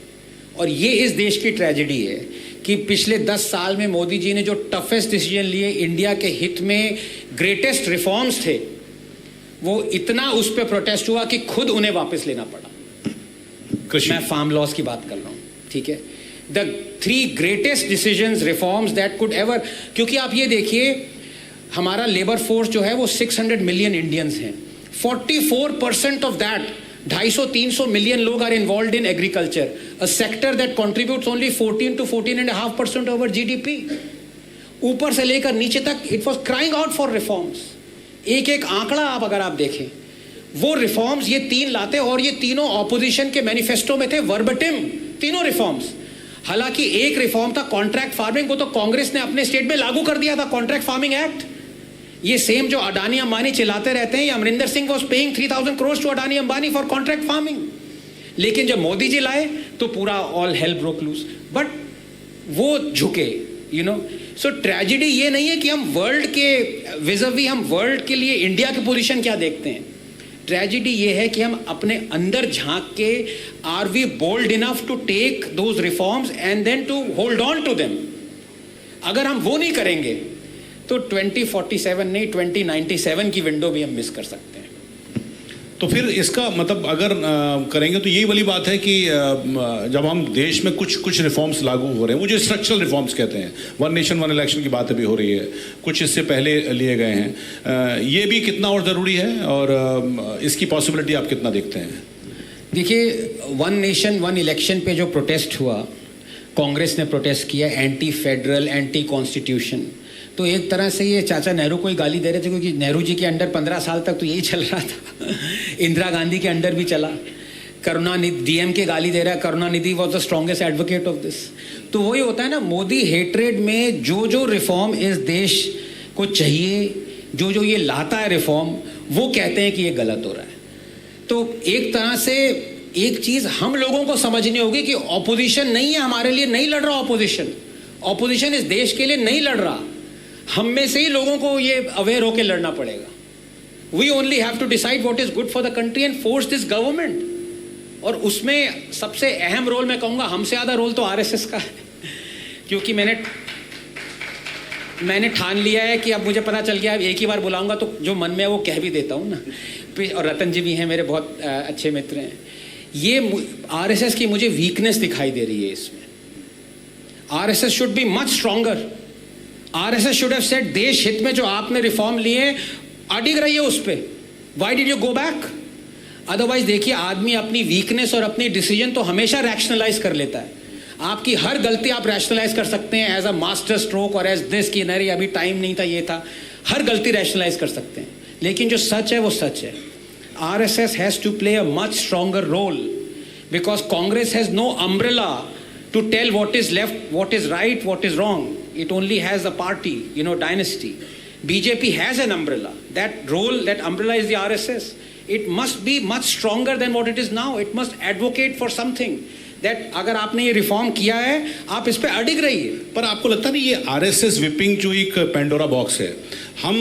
और ये इस देश की ट्रेजेडी है कि पिछले 10 साल में मोदी जी ने जो टफेस्ट डिसीजन लिए, इंडिया के हित में ग्रेटेस्ट रिफॉर्म्स थे, वो इतना उस पर प्रोटेस्ट हुआ कि खुद उन्हें वापस लेना पड़ा। मैं फार्म लॉस की बात कर रहा हूँ, ठीक है। The 3 greatest decisions reforms that could ever, क्योंकि आप ये देखिए हमारा लेबर फोर्स जो है वो 600 मिलियन इंडियंस हैं, 44% ऑफ दैट 250-300 मिलियन लोग are involved in agriculture, a sector that contributes only 14 to 14.5% over GDP. ऊपर से लेकर नीचे तक it was crying out for reforms. एक एक आंकड़ा अगर आप देखें, वो रिफॉर्म्स ये 3 लाते, और ये तीनों ऑपोजिशन के मैनिफेस्टो में थे वर्बटिम, तीनों रिफॉर्म्स। हालांकि एक रिफॉर्म था कॉन्ट्रैक्ट फार्मिंग, वो तो कांग्रेस ने अपने स्टेट में लागू कर दिया था, कॉन्ट्रैक्ट फार्मिंग एक्ट। ये सेम जो अडानी अंबानी चिल्लाते रहते हैं, ये Amarinder Singh was paying 3000 crore to Adani Ambani for contract farming. लेकिन जब मोदी जी लाए तो पूरा all hell broke loose, but वो झुके, यू नो। सो ट्रेजेडी ये नहीं है कि हम वर्ल्ड के विज़अवी, हम वर्ल्ड के लिए इंडिया की पोजीशन क्या देखते हैं। ट्रेजेडी ये है कि हम अपने अंदर झांक के, are we bold enough to take those reforms and then to hold on to them. अगर हम वो नहीं करेंगे तो 2047 नहीं 2097 की विंडो भी हम मिस कर सकते हैं। तो फिर इसका मतलब अगर करेंगे तो यही वाली बात है कि जब हम देश में कुछ रिफॉर्म्स लागू हो रहे हैं, वो जो स्ट्रक्चरल रिफॉर्म्स कहते हैं, 1 नेशन 1 इलेक्शन की बात अभी हो रही है, कुछ इससे पहले लिए गए हैं, ये भी कितना और ज़रूरी है और इसकी पॉसिबिलिटी आप कितना देखते हैं? देखिए 1 नेशन 1 इलेक्शन पे जो प्रोटेस्ट हुआ, कांग्रेस ने प्रोटेस्ट किया एंटी फेडरल, एंटी कॉन्स्टिट्यूशन। तो एक तरह से ये चाचा नेहरू को ही गाली दे रहे थे, क्योंकि नेहरू जी के अंडर 15 साल तक तो यही चल रहा था। इंदिरा गांधी के अंडर भी चला, करुणानिधि डीएम के गाली दे रहा है, Karunanidhi was the strongest advocate of this. तो वही होता है ना, मोदी हेट्रेड में जो रिफॉर्म इस देश को चाहिए, जो ये लाता है रिफॉर्म, वो कहते हैं कि ये गलत हो रहा है। तो एक तरह से एक चीज़ हम लोगों को समझनी होगी कि ऑपोजिशन नहीं है हमारे लिए, नहीं लड़ रहा ऑपोजिशन इस देश के लिए नहीं लड़ रहा, हम में से ही लोगों को ये अवेयर होकर लड़ना पड़ेगा। We only have to decide what is good for the country and force this government. और उसमें सबसे अहम रोल मैं कहूँगा, हमसे ज़्यादा रोल तो आरएसएस का है, क्योंकि मैंने ठान लिया है कि अब मुझे पता चल गया, एक ही बार बुलाऊंगा तो जो मन में है वो कह भी देता हूँ ना। और रतन जी भी हैं मेरे बहुत अच्छे मित्र हैं। ये आरएसएस की मुझे वीकनेस दिखाई दे रही है इसमें। RSS should be much stronger. RSS should have said देश हित में जो आपने रिफॉर्म लिए अडिग रही है उस पर, why did you go back? Otherwise देखिए, आदमी अपनी वीकनेस और अपनी डिसीजन तो हमेशा रैशनलाइज कर लेता है। आपकी हर गलती आप रैशनलाइज कर सकते हैं एज अ मास्टर स्ट्रोक और एज दिस कि नहीं अभी टाइम नहीं था, ये था, हर गलती रैशनलाइज कर सकते हैं। लेकिन जो सच है वो सच है। RSS has to play a much stronger role because Congress has no umbrella to tell what is left, what is right, what is wrong. It only has a party, dynasty. BJP has an umbrella. That role, that umbrella is the RSS. It must be much stronger than what it is now. It must advocate for something. That अगर आपने ये reform किया है, आप इस पे अडिग रहिए। पर आपको लगता नहीं ये आरएसएस विपिंग जो एक पेंडोरा बॉक्स है, हम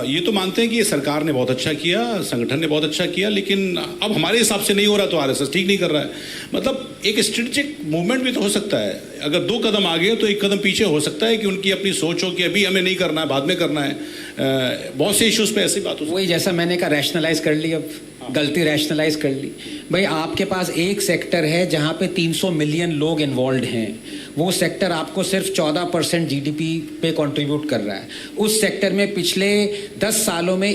ये तो मानते हैं कि ये सरकार ने बहुत अच्छा किया, संगठन ने बहुत अच्छा किया, लेकिन अब हमारे हिसाब से नहीं हो रहा तो आरएसएस ठीक नहीं कर रहा है। मतलब एक स्ट्रेटेजिक मूवमेंट भी तो हो सकता है। अगर 2 कदम आगे तो 1 कदम पीछे हो सकता है कि उनकी अपनी सोच हो कि अभी हमें नहीं करना है, बाद में करना है। बहुत से इश्यूज पे ऐसी बात हो। वही जैसा मैंने कहा, रैशनलाइज कर ली, अब गलती रैशनलाइज कर ली। भाई आपके पास एक सेक्टर है जहाँ पे 300 मिलियन लोग इन्वॉल्व हैं, वो सेक्टर आपको सिर्फ 14% जीडीपी पे कंट्रीब्यूट कर रहा है। उस सेक्टर में पिछले 10 सालों में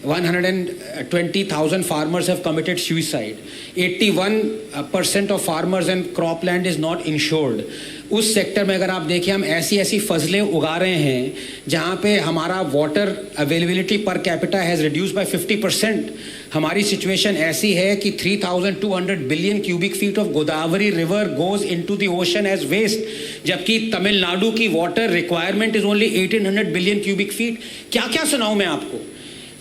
120,000 farmers have committed suicide. 81% of farmers and cropland is not insured. उस सेक्टर में अगर आप देखें हम ऐसी ऐसी फसलें उगा रहे हैं जहाँ पे हमारा water availability per capita has reduce by 50%। हमारी सिचुएशन ऐसी है कि 3,200 billion cubic feet of Godavari river goes into the ocean as waste, जबकि तमिलनाडु की water requirement is only 1,800 billion cubic feet. क्या क्या सुनाऊं मैं आपको,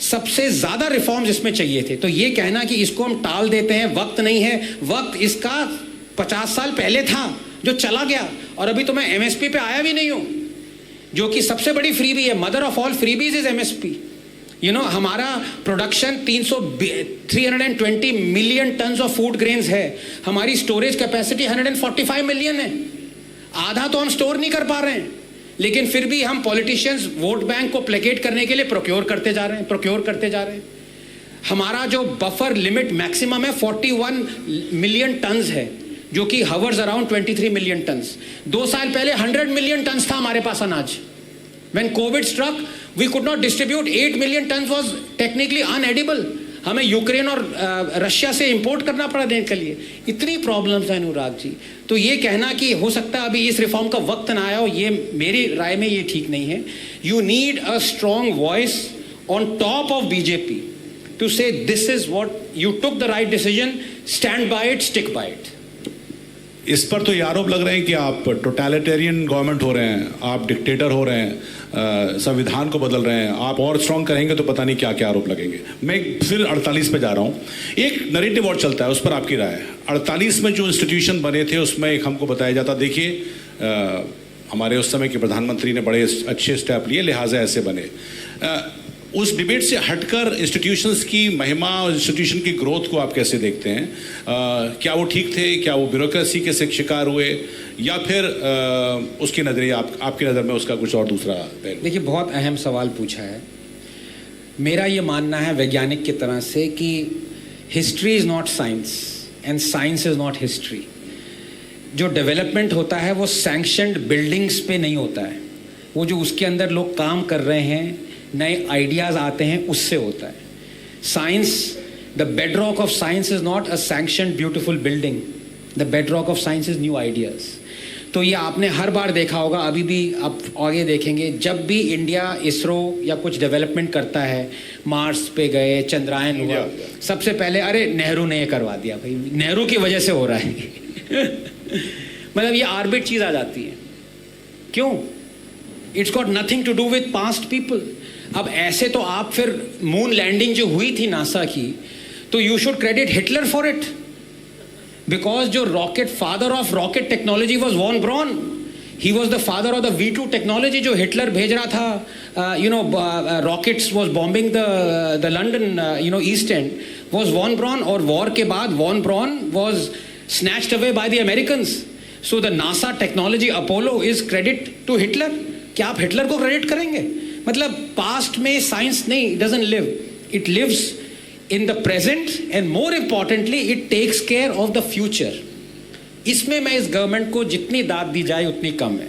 सबसे ज्यादा रिफॉर्म्स इसमें चाहिए थे। तो ये कहना कि इसको हम टाल देते हैं, वक्त नहीं है, वक्त इसका 50 साल पहले था जो चला गया। और अभी तो मैं एमएसपी पे आया भी नहीं हूं, जो कि सबसे बड़ी फ्रीबी है। Mother of all freebies is MSP. हमारा production 320 million ton of food grains है, हमारी स्टोरेज कैपेसिटी 145 मिलियन है। आधा तो हम स्टोर नहीं कर पा रहे हैं, लेकिन फिर भी हम पॉलिटिशियंस वोट बैंक को प्लेकेट करने के लिए प्रोक्योर करते जा रहे हैं। हमारा जो बफर लिमिट मैक्सिमम है 41 मिलियन टन्स है, जो कि हवर्स अराउंड 23 मिलियन टन्स। 2 साल पहले 100 मिलियन टन्स था हमारे पास अनाज। When COVID struck, we could not distribute 8 million tons was technically unedible. हमें यूक्रेन और रशिया से इंपोर्ट करना पड़ा देने के लिए। इतनी प्रॉब्लम्स हैं अनुराग जी। तो ये कहना कि हो सकता है अभी इस रिफॉर्म का वक्त ना आया हो, ये मेरी राय में ये ठीक नहीं है। You need a strong voice on top of BJP to say this is what you took the right decision, stand by it, stick by it. इस पर तो ये आरोप लग रहे हैं कि आप टोटलिटेरियन गवर्नमेंट हो रहे हैं, आप डिक्टेटर हो रहे हैं, संविधान को बदल रहे हैं। आप और स्ट्रांग करेंगे तो पता नहीं क्या क्या आरोप लगेंगे। मैं फिर 48 पे जा रहा हूँ। एक नरेटिव और चलता है, उस पर आपकी राय है। 48 में जो इंस्टीट्यूशन बने थे उसमें एक हमको बताया जाता, देखिए हमारे उस समय के प्रधानमंत्री ने बड़े अच्छे स्टेप लिए, लिहाजा ऐसे बने। उस डिबेट से हटकर इंस्टीट्यूशंस की महिमा और इंस्टीट्यूशन की ग्रोथ को आप कैसे देखते हैं? क्या वो ठीक थे? क्या वो ब्यूरोक्रेसी के शिकार हुए, या फिर उसकी नज़रिए आपकी नज़र में उसका कुछ और दूसरा पहलू? देखिए, बहुत अहम सवाल पूछा है। मेरा ये मानना है वैज्ञानिक की तरह से कि history is not science and science is not history. जो डेवलपमेंट होता है वो सैंक्शनड बिल्डिंग्स पे नहीं होता है, वो जो उसके अंदर लोग काम कर रहे हैं, नए आइडियाज़ आते हैं, उससे होता है। Science, the bedrock of science is not a sanctioned beautiful building, the bedrock of science is new ideas. तो ये आपने हर बार देखा होगा, अभी भी आप आगे देखेंगे, जब भी इंडिया इसरो या कुछ डेवलपमेंट करता है, मार्स पे गए, चंद्रायन हुआ, सबसे पहले अरे नेहरू ने ये करवा दिया, भाई नेहरू की वजह से हो रहा है। मतलब ये आर्बिट चीज़ आ जाती है। क्यों? It's got nothing to do with past people. अब ऐसे तो आप फिर मून लैंडिंग जो हुई थी नासा की, तो you should credit Hitler for it, because जो rocket, father of rocket technology was von Braun. He was the father of the V2 technology जो हिटलर भेज रहा था। Rockets was bombing the London East End, was von Braun. और war के बाद von Braun was snatched away by the Americans. So the NASA technology Apollo is credit to Hitler. क्या आप Hitler को क्रेडिट करेंगे? मतलब पास्ट में science नहीं, doesn't live, it lives in the present and more importantly it takes care of the future. इसमें मैं इस गवर्नमेंट को जितनी दाद दी जाए उतनी कम है।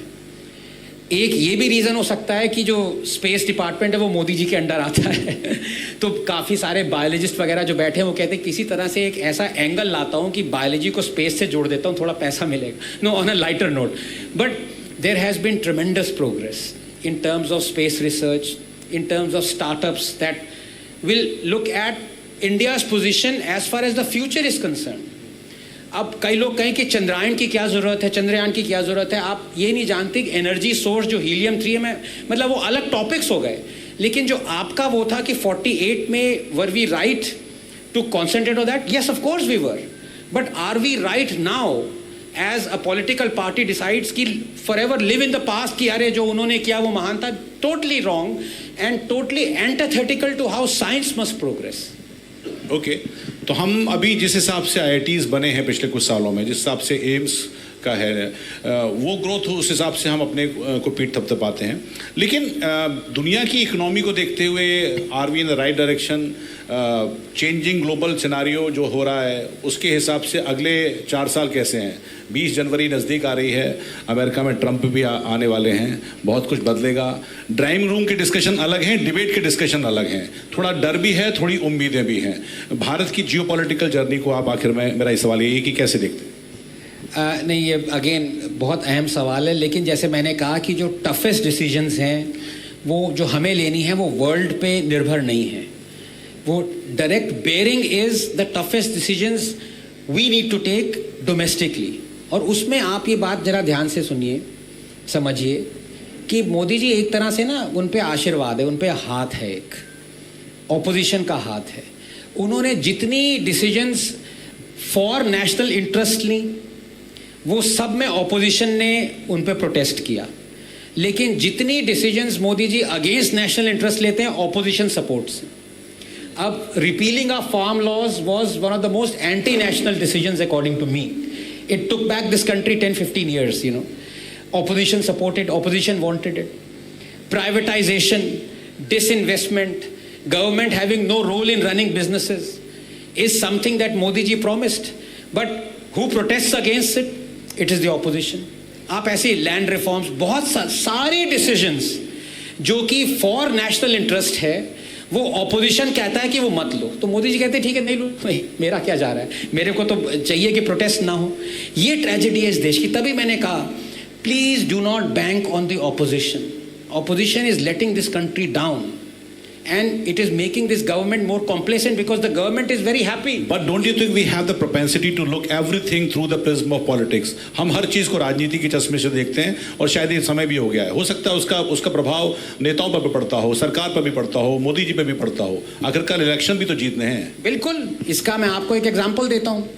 एक ये भी रीज़न हो सकता है कि जो स्पेस डिपार्टमेंट है वो मोदी जी के अंडर आता है। तो काफ़ी सारे बायोलॉजिस्ट वगैरह जो बैठे हैं वो कहते हैं किसी तरह से एक ऐसा एंगल लाता हूँ कि बायोलॉजी को स्पेस से जोड़ देता हूँ, थोड़ा पैसा मिलेगा। No, on a lighter note, but there has been tremendous progress in terms of space research, in terms of startups that will look at India's position as far as the future is concerned. अब कई लोग कहें कि चंद्रायन की क्या ज़रूरत है, चंद्रयान की क्या ज़रूरत है। आप ये नहीं जानते कि एनर्जी सोर्स जो हीलियम 3 में, मतलब वो अलग टॉपिक्स हो गए। लेकिन जो आपका वो था कि 48 में were we right to concentrate on that? Yes, of course we were, but are we right now as a political party decides कि forever live in the past कि अरे जो उन्होंने किया वो महान था? Totally wrong and totally antithetical to how science must progress. Okay, तो हम अभी जिस हिसाब से IITs बने हैं पिछले कुछ सालों में, जिस हिसाब से एम्स का है वो ग्रोथ हो, उस हिसाब से हम अपने को पीठ थपथपाते हैं। लेकिन दुनिया की इकोनॉमी को देखते हुए are we in the right direction? Changing global scenario जो हो रहा है उसके हिसाब से अगले 4 साल कैसे हैं? 20 जनवरी नज़दीक आ रही है, अमेरिका में ट्रंप भी आने वाले हैं, बहुत कुछ बदलेगा। ड्राइंग रूम के डिस्कशन अलग हैं, डिबेट के डिस्कशन अलग हैं, थोड़ा डर भी है, थोड़ी उम्मीदें भी हैं। भारत की जियोपॉलिटिकल जर्नी को आप आखिर में, मेरा ये सवाल यही है कि कैसे देखते हैं? नहीं, ये अगेन बहुत अहम सवाल है, लेकिन जैसे मैंने कहा कि जो टफेस्ट डिसीजंस हैं वो जो हमें लेनी है वो वर्ल्ड पे निर्भर नहीं है, वो direct bearing is the toughest decisions we need to take domestically. और उसमें आप ये बात जरा ध्यान से सुनिए, समझिए कि मोदी जी एक तरह से ना उन पे आशीर्वाद है, उन पे हाथ है, एक ऑपोजिशन का हाथ है। उन्होंने जितनी डिसीजंस फॉर नेशनल इंटरेस्ट ली वो सब में ऑपोजिशन ने उन पे प्रोटेस्ट किया, लेकिन जितनी decisions Modi ji against national interest लेते हैं ऑपोजिशन सपोर्ट्स। अब repealing of farm laws was one of the most anti national decisions according to me. It took back this country 10-15 years, you know. Opposition supported, opposition wanted it. Privatization, disinvestment, government having no role in running businesses is something that Modi ji promised. But who protests against it? It is the opposition. आप ऐसे land reforms, बहुत सारे decisions जो कि for national interest है वो opposition कहता है कि वो मत लो, तो मोदी जी कहते हैं ठीक है नहीं लो, नहीं मेरा क्या जा रहा है, मेरे को तो चाहिए कि प्रोटेस्ट ना हो। ये ट्रेजेडी है इस देश की। तभी मैंने कहा please do not bank on the opposition. Opposition is letting this country down and it is making this government more complacent because the government is very happy. But don't you think we have the propensity to look everything through the prism of politics? हम हर चीज को राजनीति के चश्मे से देखते हैं, और शायद ये समय भी हो गया है। हो सकता है उसका प्रभाव नेताओं पर भी पड़ता हो, सरकार पर भी पड़ता हो, मोदी जी पे भी पड़ता हो। आखिरकार इलेक्शन भी तो जीतने हैं। बिल्कुल, इसका मैं आपको एक एग्जाम्पल देता हूँ।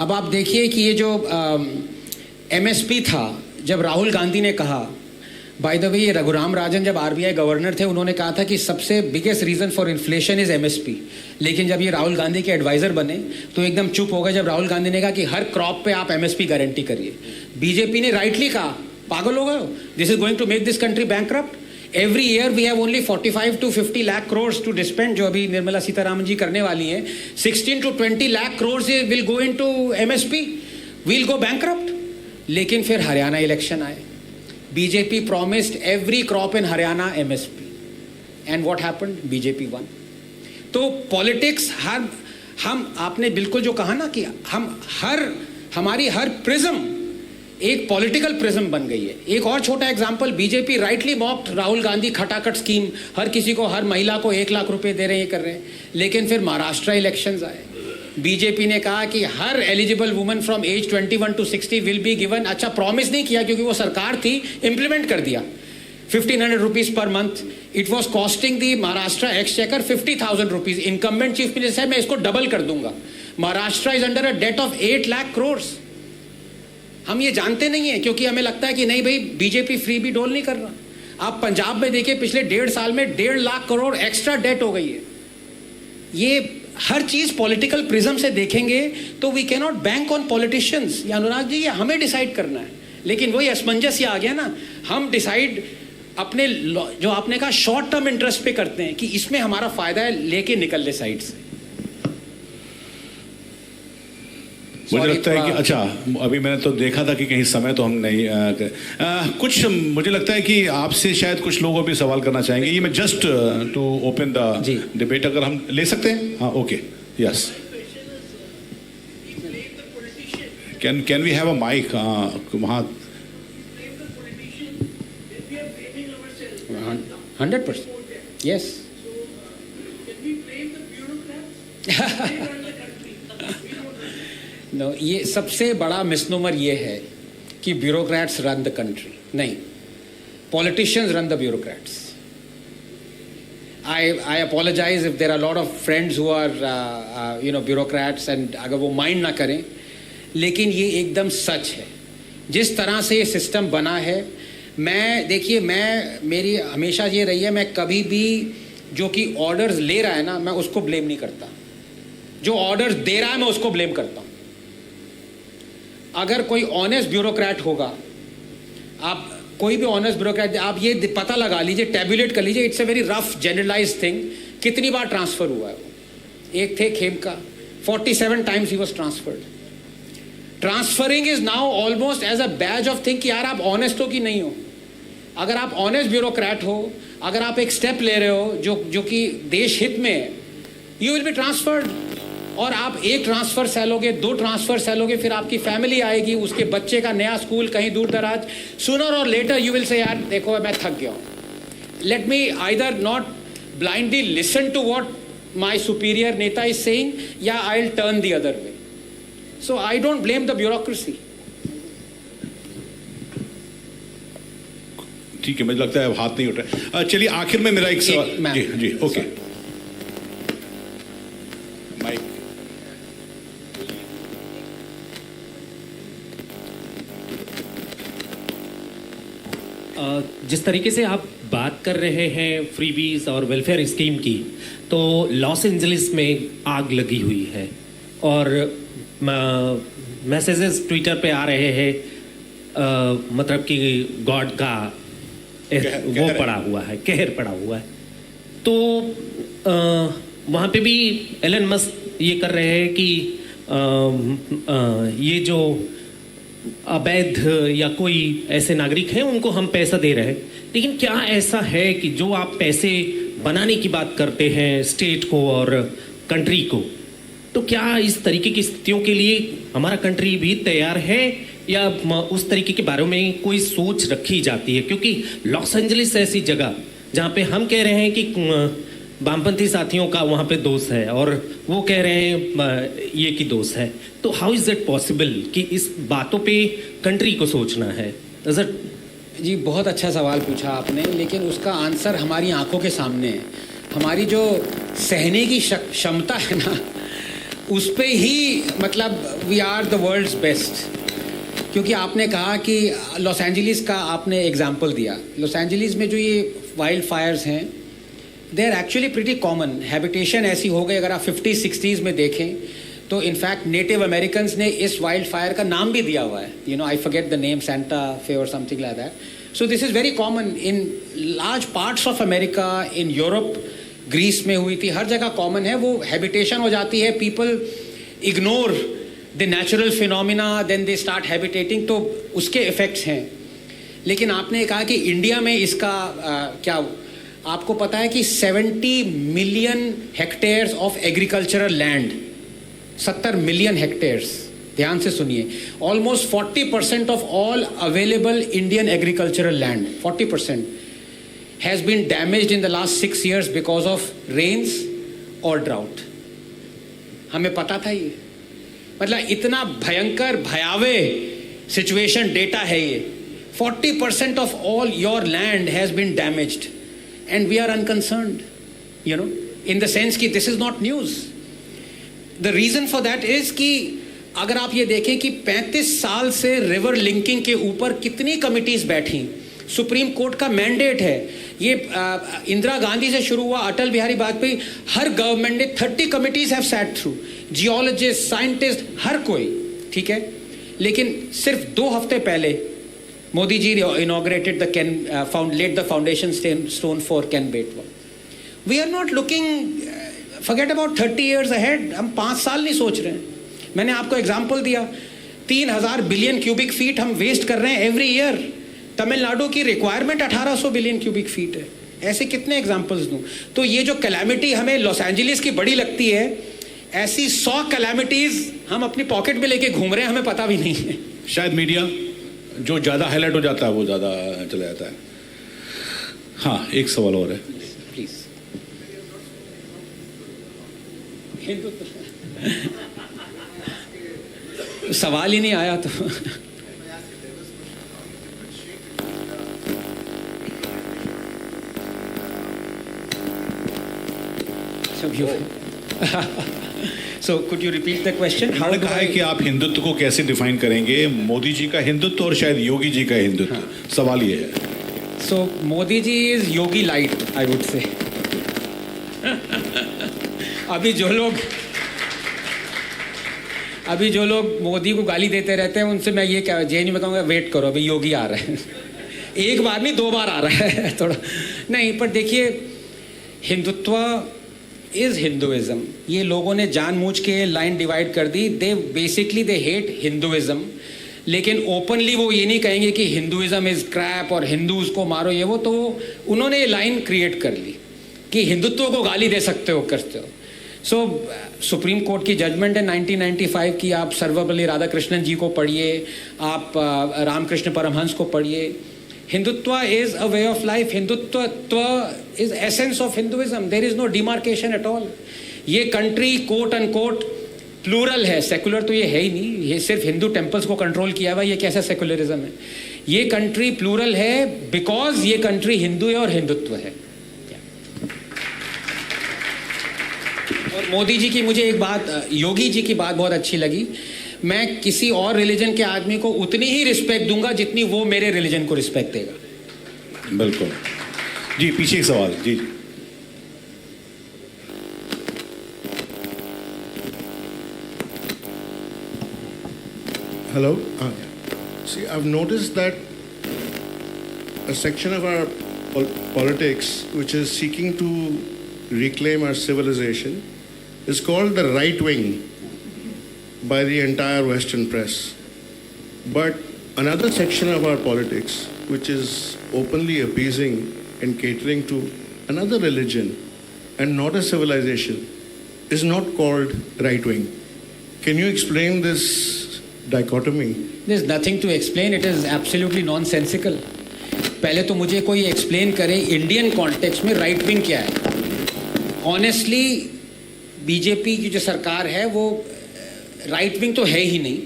अब आप देखिए कि ये जो MSP था, जब राहुल गांधी ने कहा, बाय द वे ये रघुराम राजन जब RBI गवर्नर थे उन्होंने कहा था कि सबसे biggest reason for inflation is MSP, लेकिन जब ये राहुल गांधी के एडवाइजर बने तो एकदम चुप हो गए जब राहुल गांधी ने कहा कि हर क्रॉप पे आप MSP गारंटी करिए। बीजेपी ने राइटली कहा पागल हो गए हो, this is going to make this country bankrupt. Every year we have only 45 to 50 lakh crores to dispend, जो अभी निर्मला सीतारामन जी करने वाली हैं। 16 to 20 lakh crores will go into MSP, we'll go bankrupt. लेकिन फिर हरियाणा इलेक्शन आए, BJP promised every crop in Haryana MSP, and what happened? BJP won. तो politics हम आपने बिल्कुल जो कहा ना कि हमारी हर प्रिज्म एक पॉलिटिकल प्रिज्म बन गई है। एक और छोटा example, BJP rightly mocked Rahul Gandhi खटाखट स्कीम, हर किसी को, हर महिला को 1 लाख रुपए दे रहे हैं, ये कर रहे हैं। लेकिन फिर महाराष्ट्र इलेक्शंस आए, बीजेपी ने कहा कि हर eligible woman from age 21 to 60 will be given. अच्छा, प्रॉमिस नहीं किया क्योंकि वो सरकार थी, इंप्लीमेंट कर दिया 1500 rupees per month. It was costing the Maharashtra exchequer 50,000 rupees. Incumbent chief minister है मैं इसको डबल कर दूंगा। Maharashtra is under a debt of 8 lakh crores। हम ये जानते नहीं है क्योंकि हमें लगता है कि नहीं भाई बीजेपी फ्री भी डोल नहीं कर रहा। आप पंजाब में देखिए पिछले 1.5 साल में 1.5 लाख करोड़ एक्स्ट्रा डेट हो गई है। ये हर चीज पॉलिटिकल प्रिज्म से देखेंगे तो we can not bank on politicians. या अनुराग जी, ये हमें डिसाइड करना है, लेकिन वही असमंजस आ गया ना, हम डिसाइड अपने जो आपने कहा शॉर्ट टर्म इंटरेस्ट पे करते हैं कि इसमें हमारा फायदा है, लेके निकल ले साइड से। मुझे लगता है कि अच्छा, अभी मैंने तो देखा था कि कहीं समय तो हम नहीं कुछ मुझे लगता है कि आपसे शायद कुछ लोग भी सवाल करना चाहेंगे। ये मैं just to open the debate अगर हम ले सकते हैं। हाँ, okay, yes, can we have a mike वहाँ? 100%, यस। No, ये सबसे बड़ा मिसनोमर ये है कि ब्यूरोक्रेट्स रन द कंट्री। नहीं, politicians run the bureaucrats. I apologize if there are a lot of friends who are bureaucrats and अगर वो माइंड ना करें, लेकिन ये एकदम सच है। जिस तरह से ये सिस्टम बना है, मेरी हमेशा ये रही है, मैं कभी भी जो कि ऑर्डर्स ले रहा है ना, मैं उसको ब्लेम नहीं करता। जो ऑर्डर्स दे रहा है मैं उसको ब्लेम करता हूँ। अगर कोई ऑनेस्ट ब्यूरोक्रेट होगा, आप कोई भी ऑनेस्ट ब्यूरोक्रेट, आप ये पता लगा लीजिए, टैबुलेट कर लीजिए, it's a very rough generalized thing, कितनी बार ट्रांसफर हुआ है वो। एक थे खेमका, 47 times ही was transferred. Transferring is now almost as a badge of thing कि यार आप ऑनेस्ट हो कि नहीं हो। अगर आप ऑनेस्ट ब्यूरोक्रेट हो, अगर आप एक स्टेप ले रहे हो जो कि देश हित में है, यू विल बी ट्रांसफर्ड। और आप एक ट्रांसफ़र सेलोगे, 2 ट्रांसफ़र सेलोगे, फिर आपकी फैमिली आएगी, उसके बच्चे का नया स्कूल कहीं दूर दराज, सूनर और लेटर यू विल से यार देखो मैं थक गया हूँ, let me either not blindly listen to what my superior neta is saying, या I'll turn the other way. So I don't blame the bureaucracy. ठीक है, मुझे लगता है हाथ नहीं उठ रहा। चलिए आखिर में मेरा एक सवाल। जी जी, ओके। माइक। जिस तरीके से आप बात कर रहे हैं फ्रीबीज और वेलफेयर स्कीम की, तो लॉस एंजलिस में आग लगी हुई है और मैसेजेस ट्विटर पे आ रहे हैं, मतलब कि गॉड का वो पड़ा हुआ है, कहर पड़ा हुआ है। तो वहाँ पे भी एलन मस्क ये कर रहे हैं कि ये जो अवैध या कोई ऐसे नागरिक हैं उनको हम पैसा दे रहे हैं, लेकिन क्या ऐसा है कि जो आप पैसे बनाने की बात करते हैं स्टेट को और कंट्री को, तो क्या इस तरीके की स्थितियों के लिए हमारा कंट्री भी तैयार है या उस तरीके के बारे में कोई सोच रखी जाती है? क्योंकि लॉस एंजलिस ऐसी जगह जहाँ पे हम कह रहे हैं कि वामपंथी साथियों का वहाँ पे दोष है और वो कह रहे हैं ये की दोष है, तो हाउ इज़ इट पॉसिबल कि इस बातों पे कंट्री को सोचना है? जी बहुत अच्छा सवाल पूछा आपने, लेकिन उसका आंसर हमारी आंखों के सामने है। हमारी जो सहने की क्षमता है ना, उस पे ही मतलब we are the world's best. क्योंकि आपने कहा कि लॉस एंजलिस का आपने एग्जांपल दिया, लॉस एंजलिस में जो ये वाइल्ड फायर्स हैं they are actually pretty common. Habitation ऐसी हो गई, अगर आप 50-60s में देखें तो इनफैक्ट नेटिव अमेरिकन ने इस वाइल्ड फायर का नाम भी दिया हुआ है, you know, I forget the name, Santa Fe और something like that. So this is very common in large parts of America, in Europe, Greece में हुई थी, हर जगह कॉमन है। वो हैबिटेशन हो जाती है, people ignore the natural phenomena, then they start habitating, तो उसके इफ़ेक्ट्स हैं। लेकिन आपने कहा कि इंडिया में इसका क्या, आपको पता है कि 70 million hectares of agricultural land, 70 million hectares, ध्यान से सुनिए, almost 40% of all available Indian agricultural land, 40% has been damaged in the last 6 years because of rains और ड्राउट। हमें पता था ये, मतलब इतना भयंकर भयावह सिचुएशन डेटा है ये। 40% of all your land has been damaged and we are unconcerned, you know, in the sense कि this is not news. The reason for that is कि अगर आप ये देखें कि 35 साल से रिवर लिंकिंग के ऊपर कितनी कमिटीज बैठी, सुप्रीम कोर्ट का मैंडेट है ये, इंदिरा गांधी से शुरू हुआ, अटल बिहारी वाजपेयी, हर गवर्नमेंट ने 30 committees have sat through, geologist, scientist, हर कोई, ठीक है। लेकिन सिर्फ 2 हफ्ते पहले Modi ji inaugurated the laid the foundation stone for Ken Betwa. We are not looking, forget about 30 years ahead. हम 5 साल नहीं सोच रहे हैं। मैंने आपको एग्जांपल दिया, 3000 बिलियन क्यूबिक फीट हम वेस्ट कर रहे हैं एवरी ईयर। तमिलनाडु की रिक्वायरमेंट 1800 बिलियन क्यूबिक फीट है। ऐसे कितने एग्जांपल्स दूं? तो ये जो कैलामिटी हमें लॉस एंजलिस की बड़ी लगती है, ऐसी 100 कैलामिटीज हम अपनी पॉकेट में लेके घूम रहे हैं, हमें पता भी नहीं है। शायद मीडिया जो ज़्यादा हाईलाइट हो जाता है वो ज़्यादा चला जाता है। हाँ, एक सवाल और है प्लीज। सवाल ही नहीं आया तो So could you repeat the question? How उन्होंने कहा है कि आप हिंदुत्व को कैसे डिफाइन करेंगे, मोदी जी का हिंदुत्व और शायद योगी जी का हिंदुत्व। हाँ। सवाल ये है। So Modi ji is Yogi light, I would say. अभी जो लोग मोदी को गाली देते रहते हैं, उनसे मैं ये क्या जेएनयू में कहूँगा, वेट करो अभी योगी आ रहा है। एक बार नहीं 2 बार आ रहा है थोड़ा नहीं, पर देखिए हिंदुत्व इज हिंदुइज्म। ये लोगों ने जानबूझ के लाइन डिवाइड कर दी, they basically they hate Hinduism, लेकिन ओपनली वो ये नहीं कहेंगे कि हिंदुइज्म इज क्रैप और हिंदूज को मारो ये वो, तो उन्होंने ये लाइन क्रिएट कर ली कि हिंदुत्व को गाली दे सकते हो, करते हो। सो सुप्रीम कोर्ट की जजमेंट है 1995 की, आप सर्वपल्ली राधाकृष्णन जी को पढ़िए, आप रामकृष्ण परमहंस को पढ़िए. Hindutva is a way of life. Hindutva is essence of Hinduism. There is no demarcation at all. ये country quote and quote plural है, सेकुलर तो ये है ही नहीं. ये सिर्फ हिंदू टेम्पल्स को कंट्रोल किया हुआ, ये कैसा सेकुलरिज्म है? ये कंट्री प्लूरल है बिकॉज ये कंट्री हिंदू है और हिंदुत्व है. और मोदी जी की मुझे एक बात, योगी जी की बात बहुत अच्छी लगी. मैं किसी और रिलीजन के आदमी को उतनी ही रिस्पेक्ट दूंगा जितनी वो मेरे रिलीजन को रिस्पेक्ट देगा. बिल्कुल जी. पीछे एक सवाल जी. Hello. See, I've noticed that a section of our politics which is seeking to reclaim our civilization is called the right wing by the entire Western press. But another section of our politics which is openly appeasing and catering to another religion and not a civilization is not called right wing. Can you explain this dichotomy? There's nothing to explain. It is absolutely nonsensical. पहले तो मुझे कोई explain करे Indian context में right wing क्या है. Honestly BJP की जो सरकार है वो राइट विंग तो है ही नहीं.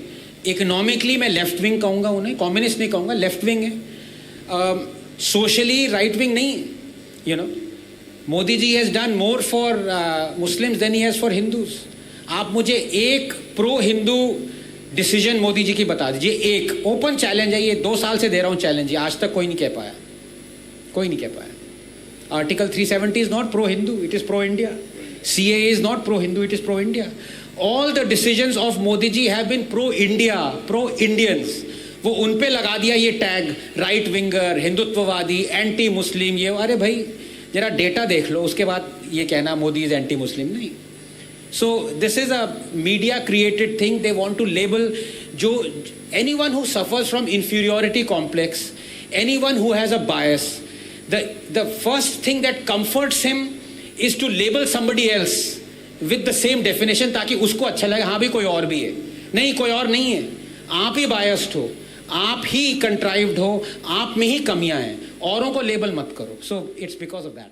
इकोनॉमिकली मैं लेफ्ट विंग कहूँगा उन्हें, कम्युनिस्ट नहीं कहूँगा, लेफ्ट विंग है. सोशली राइट विंग नहीं. You know, Modi ji has done more for Muslims than he has for Hindus. आप मुझे एक प्रो हिंदू डिसीजन मोदी जी की बता दीजिए. एक ओपन चैलेंज है, ये 2 साल से दे रहा हूँ चैलेंज, ये आज तक कोई नहीं कह पाया. कोई नहीं कह पाया. Article 370 is not pro Hindu, it is pro India. CAA is not pro Hindu, it is pro India. All the decisions of Modi ji have been pro India, pro Indians. वो उन पे लगा दिया ये टैग राइट विंगर, हिंदुत्ववादी, एंटी मुस्लिम. ये अरे भाई जरा डेटा देख लो, उसके बाद ये कहना मोदी इज एंटी मुस्लिम. नहीं. So this is a media created thing. They want to label anyone who suffers from inferiority complex, anyone who has a bias, the first thing that comforts him is to label somebody else with the same definition ताकि उसको अच्छा लगे. हाँ भी कोई और भी है. नहीं, कोई और नहीं है. आप ही biased हो, आप ही contrived हो, आप में ही कमियां हैं. औरों को लेबल मत करो. So it's because of that.